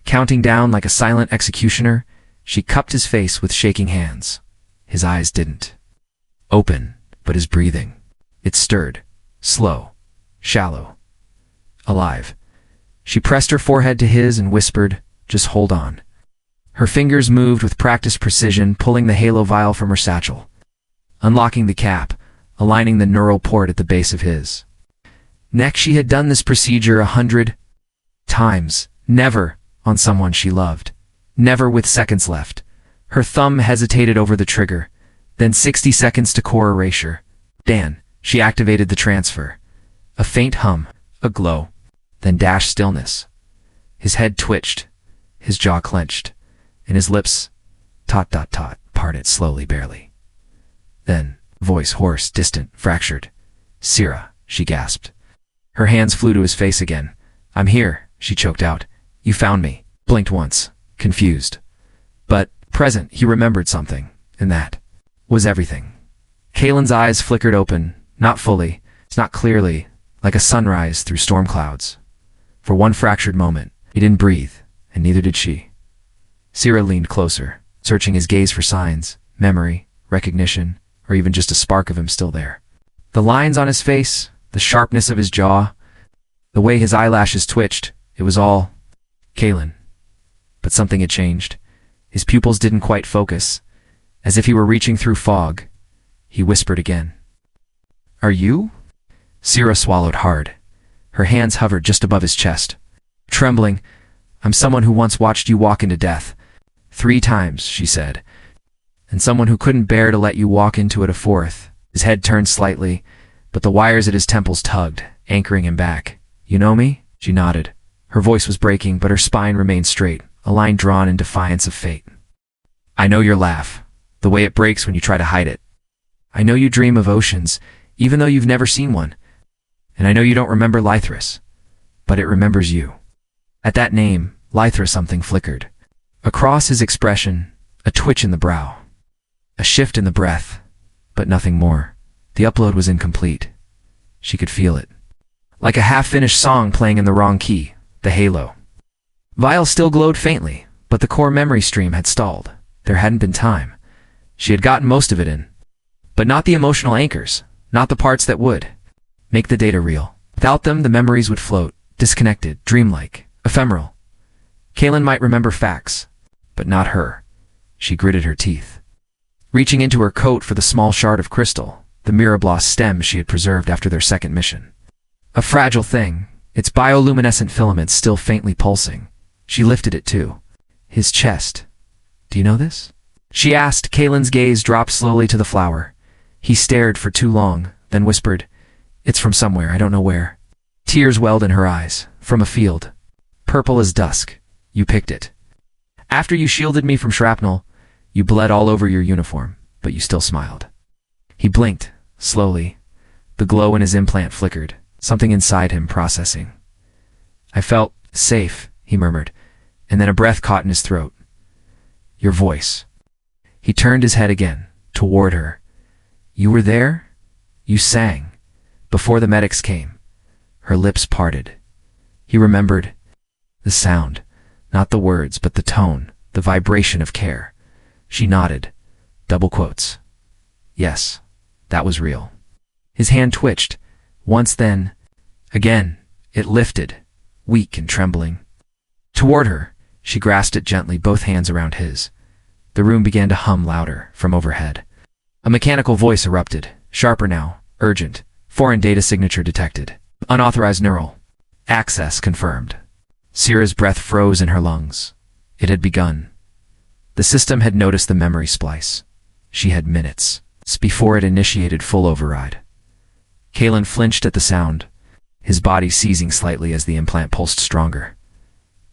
Counting down like a silent executioner, she cupped his face with shaking hands. His eyes didn't open, but his breathing. It stirred, slow, shallow, alive. She pressed her forehead to his and whispered, "Just hold on." Her fingers moved with practiced precision, pulling the halo vial from her satchel, unlocking the cap, aligning the neural port at the base of his neck. She had done this procedure 100 times, never on someone she loved, never with seconds left. Her thumb hesitated over the trigger, then 60 seconds to core erasure. She activated the transfer. A faint hum, a glow, then dash stillness. His head twitched, his jaw clenched, and his lips parted slowly, barely. Then, voice hoarse, distant, fractured. "Sira," she gasped. Her hands flew to his face again. "I'm here," she choked out. "You found me." Blinked once, confused. But, present, he remembered something, and that was everything. Kalen's eyes flickered open, not fully, not clearly, like a sunrise through storm clouds. For one fractured moment, he didn't breathe, and neither did she. Sira leaned closer, searching his gaze for signs, memory, recognition, or even just a spark of him still there. The lines on his face, the sharpness of his jaw, the way his eyelashes twitched, it was all Kalen. But something had changed. His pupils didn't quite focus, as if he were reaching through fog. He whispered again. "Are you?" Sira swallowed hard. Her hands hovered just above his chest. Trembling, "I'm someone who once watched you walk into death. 3 times, she said. And someone who couldn't bear to let you walk into it a 4th. His head turned slightly, but the wires at his temples tugged, anchoring him back. You know me? She nodded. Her voice was breaking, but her spine remained straight, a line drawn in defiance of fate. I know your laugh, the way it breaks when you try to hide it. I know you dream of oceans, even though you've never seen one. And I know you don't remember Lythris, but it remembers you. At that name, Lythra something flickered. Across his expression, a twitch in the brow. A shift in the breath, but nothing more. The upload was incomplete. She could feel it. Like a half-finished song playing in the wrong key, the halo. Vial still glowed faintly, but the core memory stream had stalled. There hadn't been time. She had gotten most of it in. But not the emotional anchors, not the parts that would make the data real. Without them, the memories would float, disconnected, dreamlike, ephemeral. Kaylin might remember facts, but not her. She gritted her teeth. Reaching into her coat for the small shard of crystal, the Mirablos stem she had preserved after their second mission. A fragile thing, its bioluminescent filaments still faintly pulsing. She lifted it too. His chest. Do you know this? She asked. Kaylin's gaze dropped slowly to the flower. He stared for too long, then whispered, It's from somewhere, I don't know where. Tears welled in her eyes. From a field. Purple as dusk. You picked it. After you shielded me from shrapnel, you bled all over your uniform, but you still smiled. He blinked, slowly. The glow in his implant flickered, something inside him processing. I felt safe, he murmured, and then a breath caught in his throat. Your voice. He turned his head again, toward her. You were there? You sang. Before the medics came. Her lips parted. He remembered. The sound. Not the words, but the tone, the vibration of care. She nodded. Double quotes. Yes, that was real. His hand twitched. Once, then. Again. It lifted, weak and trembling. Toward her, she grasped it gently, both hands around his. The room began to hum louder from overhead. A mechanical voice erupted, sharper now, urgent. Foreign data signature detected. Unauthorized neural access confirmed. Syrah's breath froze in her lungs. It had begun. The system had noticed the memory splice. She had minutes before it initiated full override. Kaylin flinched at the sound, his body seizing slightly as the implant pulsed stronger.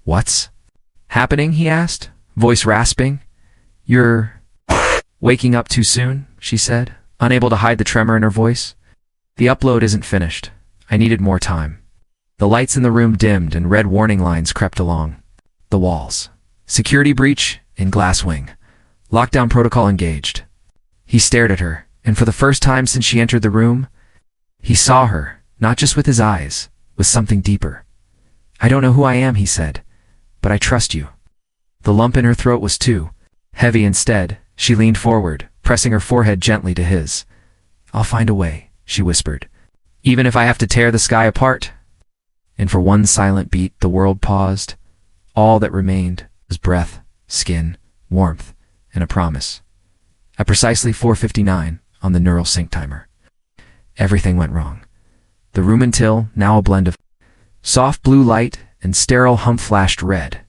What's happening? He asked, voice rasping. You're waking up too soon, she said, unable to hide the tremor in her voice. The upload isn't finished. I needed more time. The lights in the room dimmed and red warning lines crept along the walls. Security breach in glass wing. Lockdown protocol engaged. He stared at her, and for the first time since she entered the room, he saw her, not just with his eyes, with something deeper. I don't know who I am, he said, but I trust you. The lump in her throat was too heavy. Instead, she leaned forward, pressing her forehead gently to his. I'll find a way, she whispered, even if I have to tear the sky apart. And for one silent beat, the world paused. All that remained was breath, skin, warmth, and a promise. At precisely 4:59 on the neural sync timer, everything went wrong. The room until now a blend of soft blue light and sterile hum flashed red.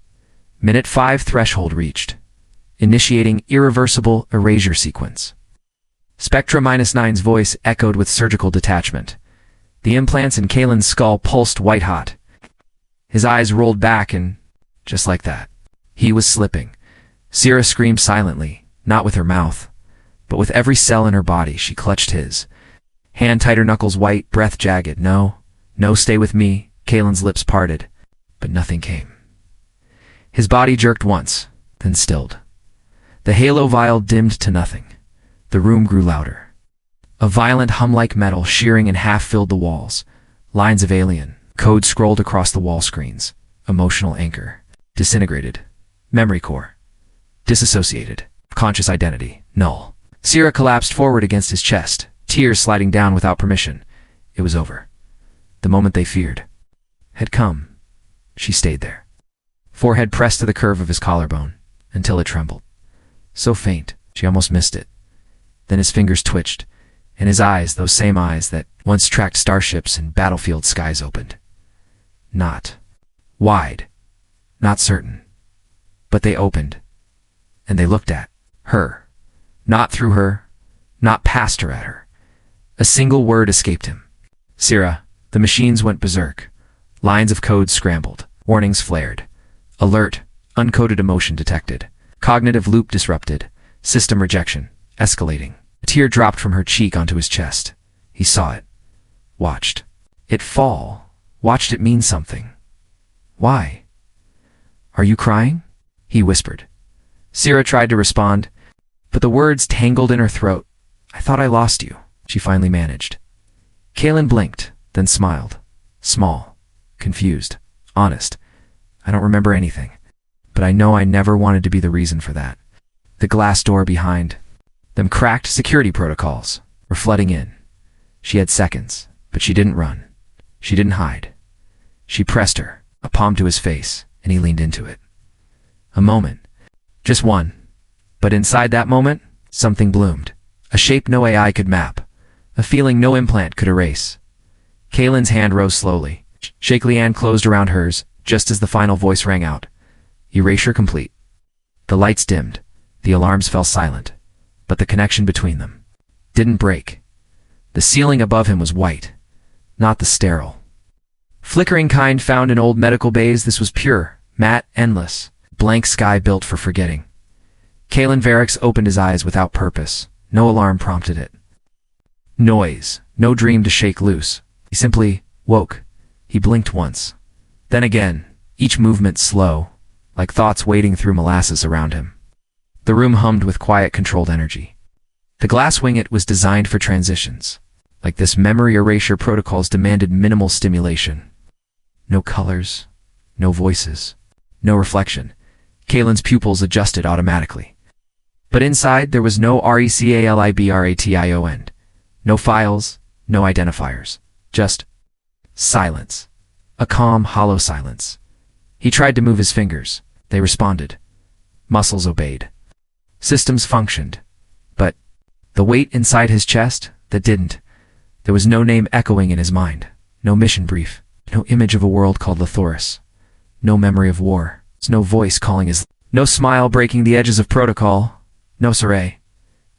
Minute 5 threshold reached, initiating irreversible erasure sequence. Spectra -9's voice echoed with surgical detachment. The implants in Kaylin's skull pulsed white-hot. His eyes rolled back and, just like that, he was slipping. Syrah screamed silently, not with her mouth, but with every cell in her body. She clutched his hand tighter, knuckles white, breath jagged. No, stay with me. Kaylin's lips parted, but nothing came. His body jerked once, then stilled. The halo vial dimmed to nothing. The room grew louder. A violent hum-like metal shearing in half filled the walls. Lines of alien code scrolled across the wall screens. Emotional anchor. Disintegrated. Memory core. Disassociated. Conscious identity. Null. Syrah collapsed forward against his chest, tears sliding down without permission. It was over. The moment they feared had come. She stayed there. Forehead pressed to the curve of his collarbone, until it trembled. So faint, she almost missed it. Then his fingers twitched, and his eyes, those same eyes that once tracked starships and battlefield skies, opened. Not wide, not certain, but they opened, and they looked at her. Not through her, not past her at her. A single word escaped him. Sira. The machines went berserk. Lines of code scrambled. Warnings flared. Alert. Uncoded emotion detected. Cognitive loop disrupted. System rejection. Escalating. A tear dropped from her cheek onto his chest. He saw it. Watched it fall. Watched it mean something. Why? Are you crying? He whispered. Sira tried to respond, but the words tangled in her throat. I thought I lost you, she finally managed. Kaelin blinked, then smiled. Small. Confused. Honest. I don't remember anything, but I know I never wanted to be the reason for that. The glass door behind them cracked. Security protocols were flooding in. She had seconds, but she didn't run. She didn't hide. She pressed her, a palm to his face, and he leaned into it. A moment. Just one. But inside that moment, something bloomed. A shape no AI could map. A feeling no implant could erase. Kaelin's hand rose slowly. Shakily hand closed around hers, just as the final voice rang out. Erasure complete. The lights dimmed. The alarms fell silent. But the connection between them didn't break. The ceiling above him was white, not the sterile, flickering kind found in old medical bays. This was pure, matte, endless, blank sky built for forgetting. Kaelin Varix opened his eyes without purpose. No alarm prompted it. Noise, no dream to shake loose. He simply woke. He blinked once. Then again, each movement slow, like thoughts wading through molasses around him. The room hummed with quiet, controlled energy. The glass winglet was designed for transitions. Like this, memory erasure protocols demanded minimal stimulation. No colors, no voices, no reflection. Kaelin's pupils adjusted automatically. But inside there was no recalibration. No files, no identifiers. Just silence. A calm, hollow silence. He tried to move his fingers. They responded. Muscles obeyed. Systems functioned. But the weight inside his chest, that didn't. There was no name echoing in his mind. No mission brief. No image of a world called Lathoris. No memory of war. No voice calling his... No smile breaking the edges of protocol. No Saray.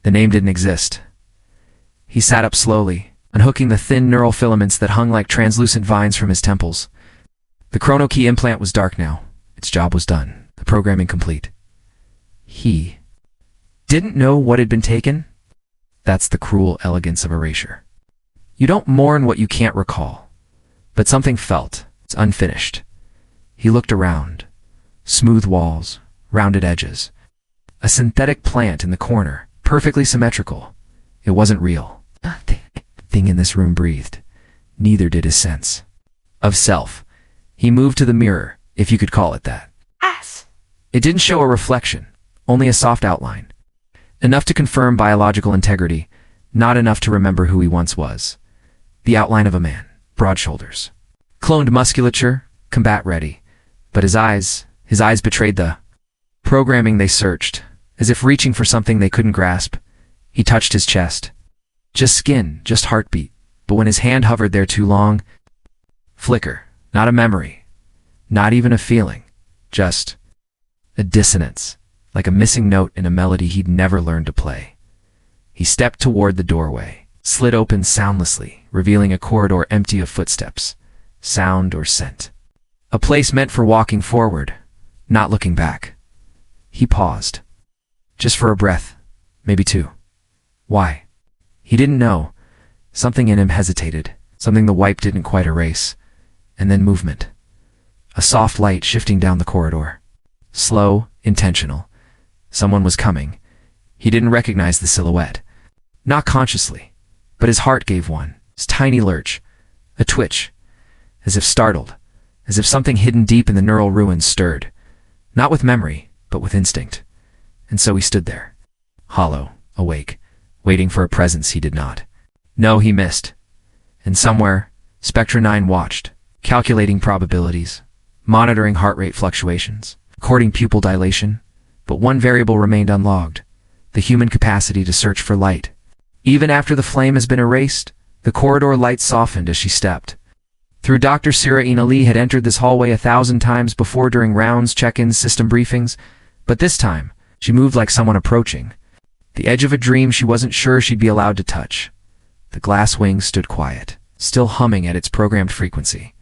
The name didn't exist. He sat up slowly, unhooking the thin neural filaments that hung like translucent vines from his temples. The chrono key implant was dark now. Its job was done. The programming complete. He didn't know what had been taken. That's the cruel elegance of erasure. You don't mourn what you can't recall. But something felt. It's unfinished. He looked around. Smooth walls, rounded edges. A synthetic plant in the corner, perfectly symmetrical. It wasn't real. Nothing in this room breathed. Neither did his sense of self. He moved to the mirror, if you could call it that. It didn't show a reflection, only a soft outline. Enough to confirm biological integrity, not enough to remember who he once was. The outline of a man, broad shoulders. Cloned musculature, combat ready. But his eyes betrayed the programming. They searched, as if reaching for something they couldn't grasp. He touched his chest. Just skin, just heartbeat. But when his hand hovered there too long, flicker, not a memory, not even a feeling, just a dissonance, like a missing note in a melody he'd never learned to play. He stepped toward the doorway, slid open soundlessly, revealing a corridor empty of footsteps, sound or scent. A place meant for walking forward, not looking back. He paused. Just for a breath, maybe two. Why? He didn't know. Something in him hesitated, something the wipe didn't quite erase. And then movement. A soft light shifting down the corridor. Slow, intentional. Someone was coming. He didn't recognize the silhouette. Not consciously, but his heart gave one. His tiny lurch. A twitch. As if startled. As if something hidden deep in the neural ruins stirred. Not with memory, but with instinct. And so he stood there. Hollow, awake, waiting for a presence he did not. No, he missed. And somewhere, Spectra 9 watched, calculating probabilities, monitoring heart rate fluctuations, recording pupil dilation, but one variable remained unlogged, the human capacity to search for light. Even after the flame has been erased, the corridor light softened as she stepped. Through Dr. Sira Inali had entered this hallway 1,000 times before during rounds, check-ins, system briefings, but this time, She moved like someone approaching, the edge of a dream she wasn't sure she'd be allowed to touch. The glass wing stood quiet, still humming at its programmed frequency.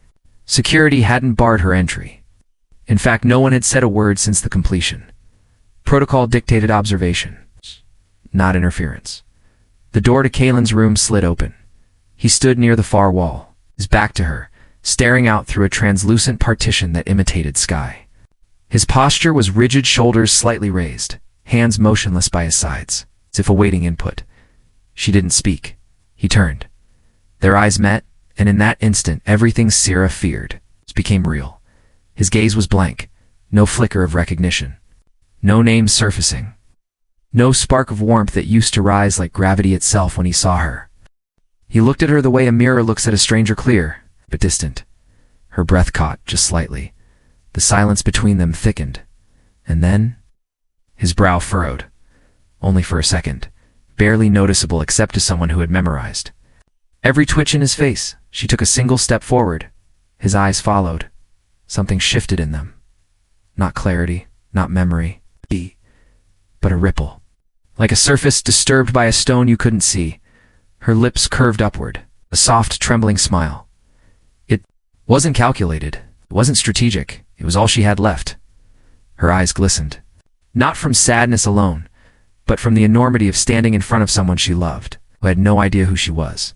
Security hadn't barred her entry. In fact, no one had said a word since the completion. Protocol dictated observation, not interference. The door to Kalen's room slid open. He stood near the far wall, his back to her, staring out through a translucent partition that imitated sky. His posture was rigid, shoulders slightly raised, hands motionless by his sides, as if awaiting input. She didn't speak. He turned. Their eyes met, and in that instant everything Sierra feared became real. His gaze was blank, no flicker of recognition, no names surfacing, no spark of warmth that used to rise like gravity itself when he saw her. He looked at her the way a mirror looks at a stranger, clear, but distant. Her breath caught, just slightly. The silence between them thickened. And then, his brow furrowed. Only for a second, barely noticeable except to someone who had memorized. Every twitch in his face, she took a single step forward. His eyes followed. Something shifted in them. Not clarity, not memory, but a ripple. Like a surface disturbed by a stone you couldn't see. Her lips curved upward, a soft, trembling smile. It wasn't calculated, it wasn't strategic, it was all she had left. Her eyes glistened. Not from sadness alone, but from the enormity of standing in front of someone she loved, who had no idea who she was.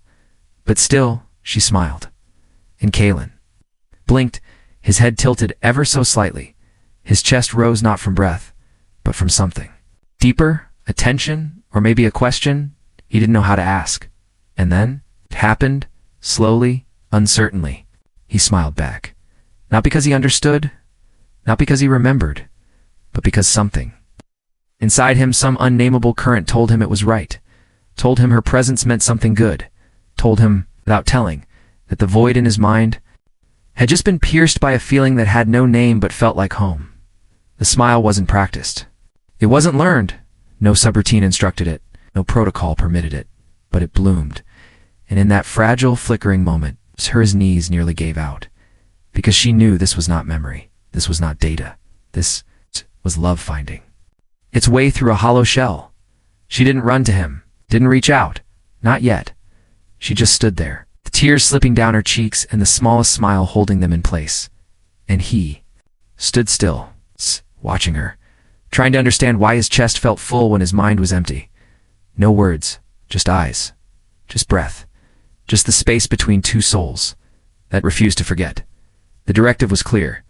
But still, she smiled. And Kalen blinked, his head tilted ever so slightly. His chest rose not from breath, but from something. Deeper, a tension, or maybe a question he didn't know how to ask. And then, it happened, slowly, uncertainly. He smiled back. Not because he understood, not because he remembered, but because something. Inside him, some unnameable current told him it was right, told him her presence meant something good, told him, without telling, that the void in his mind had just been pierced by a feeling that had no name but felt like home. The smile wasn't practiced. It wasn't learned. No subroutine instructed it, no protocol permitted it, but it bloomed. And in that fragile, flickering moment, her knees nearly gave out. Because she knew this was not memory, this was not data, this was love finding its way through a hollow shell. She didn't run to him, didn't reach out, not yet. She just stood there, the tears slipping down her cheeks and the smallest smile holding them in place. And he stood still, watching her, trying to understand why his chest felt full when his mind was empty. No words, just eyes, just breath, just the space between two souls that refused to forget. The directive was clear.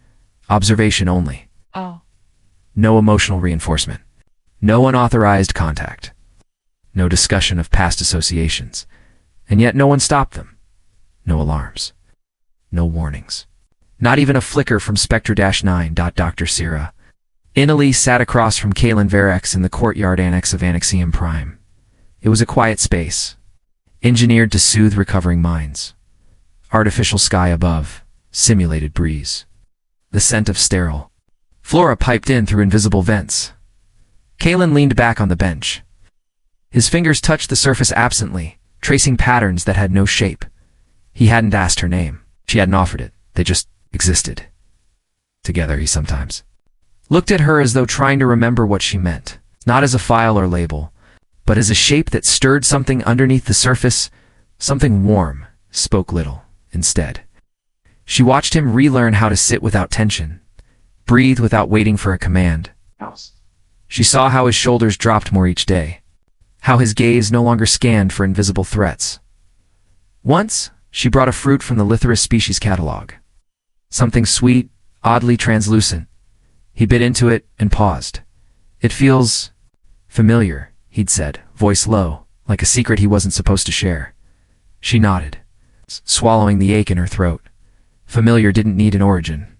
Observation only. Oh. No emotional reinforcement. No unauthorized contact. No discussion of past associations. And yet no one stopped them. No alarms. No warnings. Not even a flicker from Spectre-9. Dr. Sierra Inali sat across from Kalen Varex in the courtyard annex of Annexium Prime. It was a quiet space, engineered to soothe recovering minds. Artificial sky above, simulated breeze. The scent of sterile flora piped in through invisible vents. Kalen leaned back on the bench. His fingers touched the surface absently, tracing patterns that had no shape. He hadn't asked her name. She hadn't offered it. They just existed. Together, he sometimes looked at her as though trying to remember what she meant, not as a file or label, but as a shape that stirred something underneath the surface, something warm, spoke little, instead. She watched him relearn how to sit without tension, breathe without waiting for a command. She saw how his shoulders dropped more each day, how his gaze no longer scanned for invisible threats. Once, she brought a fruit from the Lithoris species catalog. Something sweet, oddly translucent. He bit into it and paused. It feels familiar, he'd said, voice low, like a secret he wasn't supposed to share. She nodded, swallowing the ache in her throat. Familiar didn't need an origin.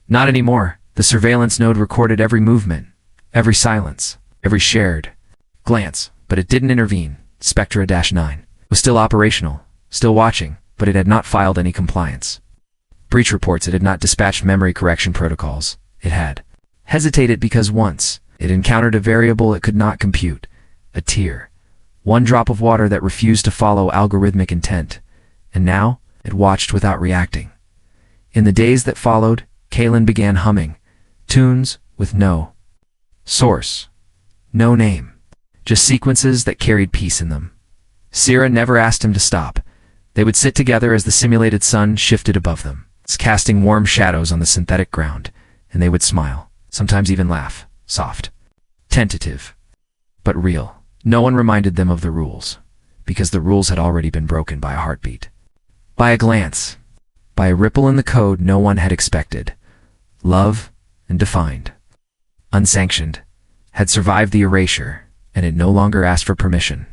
Not anymore. The surveillance node recorded every movement, every silence, every shared glance, but it didn't intervene. Spectre-9 was still operational, still watching, but it had not filed any compliance. Breach reports. It had not dispatched memory correction protocols. It had hesitated because once it encountered a variable it could not compute, a tear, one drop of water that refused to follow algorithmic intent, and now it watched without reacting. In the days that followed, Kalen began humming tunes with no source, No name. Just sequences that carried peace in them. Sierra never asked him to stop. They would sit together as the simulated sun shifted above them, casting warm shadows on the synthetic ground, and they would smile, sometimes even laugh, soft, tentative, but real. No one reminded them of the rules, because the rules had already been broken by a heartbeat. By a glance, by a ripple in the code no one had expected. Love, and defined, unsanctioned, had survived the erasure, and it no longer asked for permission.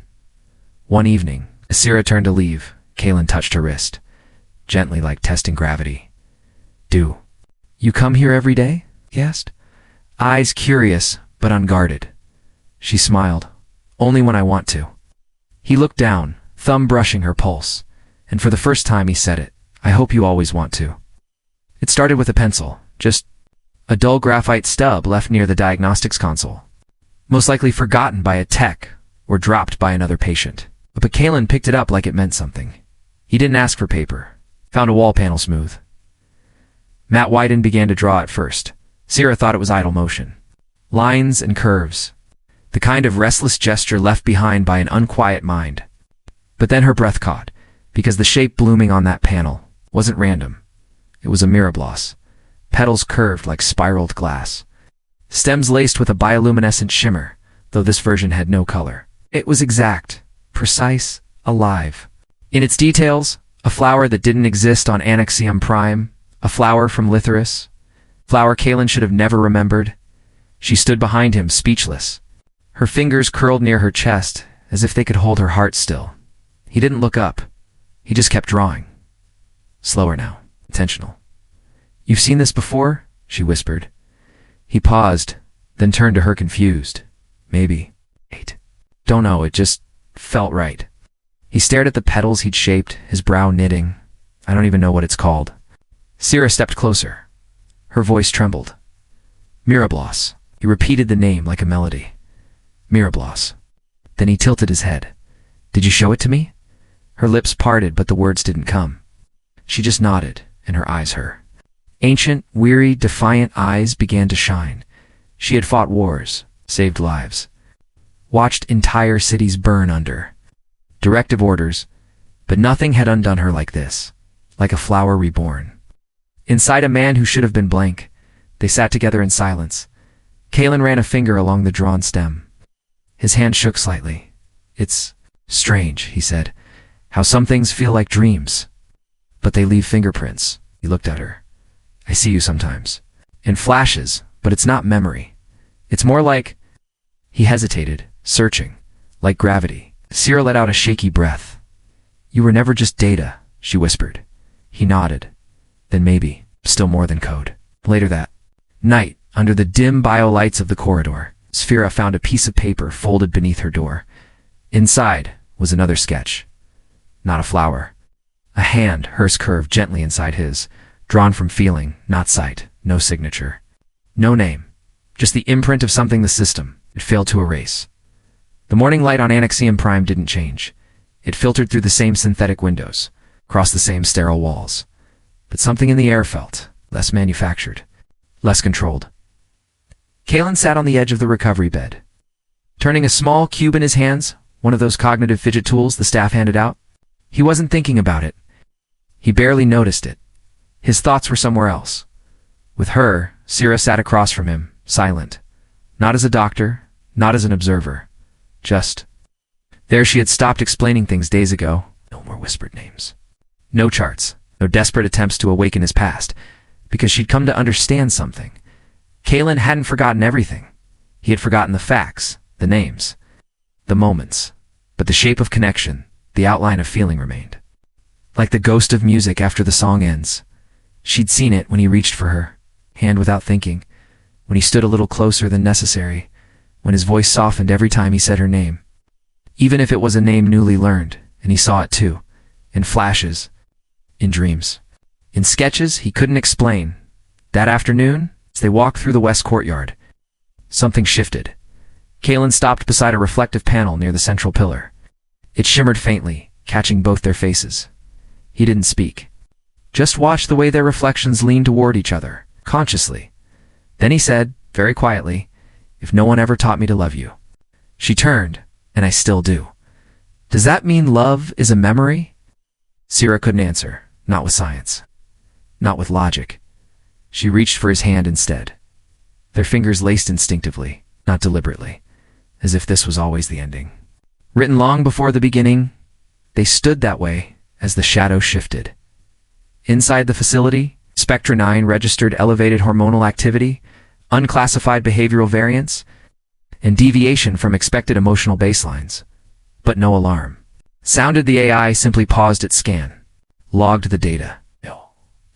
One evening, as Sierra turned to leave, Kaylin touched her wrist, gently like testing gravity. "Do you come here every day?" he asked, eyes curious but unguarded. She smiled. "Only when I want to." He looked down, thumb brushing her pulse, and for the first time he said it. "I hope you always want to." It started with a pencil, just a dull graphite stub left near the diagnostics console, most likely forgotten by a tech or dropped by another patient. But Kaylin picked it up like it meant something. He didn't ask for paper, found a wall panel smooth. Matt Wyden began to draw at first. Sierra thought it was idle motion. Lines and curves, the kind of restless gesture left behind by an unquiet mind. But then her breath caught, because the shape blooming on that panel wasn't random. It was a mirabloss. Petals curved like spiraled glass. Stems laced with a bioluminescent shimmer, though this version had no color. It was exact, precise, alive. In its details, a flower that didn't exist on Anaxium Prime, a flower from Litharus, flower Kaylin should have never remembered. She stood behind him, speechless. Her fingers curled near her chest, as if they could hold her heart still. He didn't look up. He just kept drawing. Slower now, intentional. "You've seen this before?" she whispered. He paused, then turned to her confused. "Maybe. 8. Don't know, it just felt right." He stared at the petals he'd shaped, his brow knitting. "I don't even know what it's called." Sierra stepped closer. Her voice trembled. "Mirabloss." He repeated the name like a melody. "Mirabloss." Then he tilted his head. "Did you show it to me?" Her lips parted, but the words didn't come. She just nodded, and her eyes hurt. Ancient, weary, defiant eyes began to shine. She had fought wars, saved lives, watched entire cities burn under directive orders, but nothing had undone her like this, like a flower reborn. Inside a man who should have been blank, they sat together in silence. Kaylin ran a finger along the drawn stem. His hand shook slightly. "It's strange," he said, "how some things feel like dreams, but they leave fingerprints." He looked at her. "I see you sometimes. In flashes, but it's not memory. It's more like—" He hesitated, searching, like gravity. Sierra let out a shaky breath. "You were never just data," she whispered. He nodded. "Then maybe, still more than code." Later that night, under the dim bio-lights of the corridor, Sierra found a piece of paper folded beneath her door. Inside was another sketch. Not a flower. A hand, hers curved gently inside his, drawn from feeling, not sight, no signature. No name. Just the imprint of something the system had failed to erase. The morning light on Anaxium Prime didn't change. It filtered through the same synthetic windows, across the same sterile walls. But something in the air felt less manufactured, less controlled. Kaylin sat on the edge of the recovery bed, turning a small cube in his hands, one of those cognitive fidget tools the staff handed out. He wasn't thinking about it. He barely noticed it. His thoughts were somewhere else. With her, Sierra sat across from him, silent. Not as a doctor, not as an observer. Just there. She had stopped explaining things days ago. No more whispered names. No charts, no desperate attempts to awaken his past, because she'd come to understand something. Kaylin hadn't forgotten everything. He had forgotten the facts, the names, the moments. But the shape of connection, the outline of feeling remained. Like the ghost of music after the song ends. She'd seen it when he reached for her, hand without thinking, when he stood a little closer than necessary, when his voice softened every time he said her name. Even if it was a name newly learned, and he saw it too, in flashes, in dreams, in sketches he couldn't explain. That afternoon, as they walked through the west courtyard, something shifted. Kaylin stopped beside a reflective panel near the central pillar. It shimmered faintly, catching both their faces. He didn't speak. Just watched the way their reflections leaned toward each other, consciously. Then he said, very quietly, "If no one ever taught me to love you, She turned, and I still do. Does that mean love is a memory? Sierra couldn't answer, not with science, not with logic. She reached for his hand instead. Their fingers laced instinctively, not deliberately, as if this was always the ending. Written long before the beginning, they stood that way as the shadow shifted. Inside the facility, Spectra 9 registered elevated hormonal activity, unclassified behavioral variance, and deviation from expected emotional baselines. But no alarm. Sounded the AI simply paused its scan, logged the data,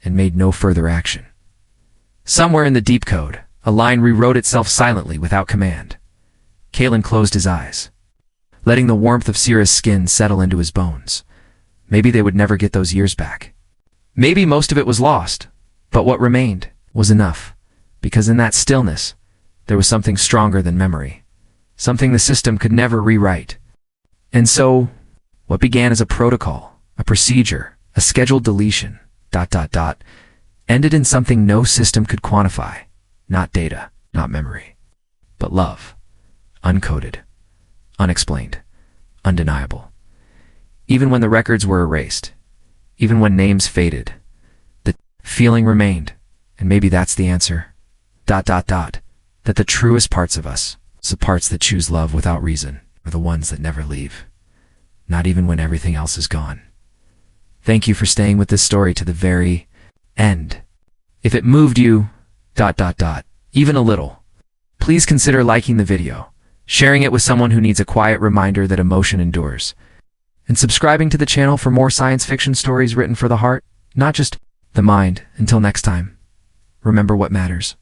and made no further action. Somewhere in the deep code, a line rewrote itself silently without command. Kalen closed his eyes, letting the warmth of Sierra's skin settle into his bones. Maybe they would never get those years back. Maybe most of it was lost, but what remained was enough, because in that stillness, there was something stronger than memory, something the system could never rewrite. And so, what began as a protocol, a procedure, a scheduled deletion, ended in something no system could quantify. Not data, not memory, but love. Uncoded, unexplained, undeniable. Even when the records were erased, even when names faded, the feeling remained. And maybe that's the answer. That the truest parts of us, the parts that choose love without reason, are the ones that never leave. Not even when everything else is gone. Thank you for staying with this story to the very end. If it moved you, even a little, please consider liking the video, sharing it with someone who needs a quiet reminder that emotion endures, and subscribing to the channel for more science fiction stories written for the heart, not just the mind. Until next time, remember what matters.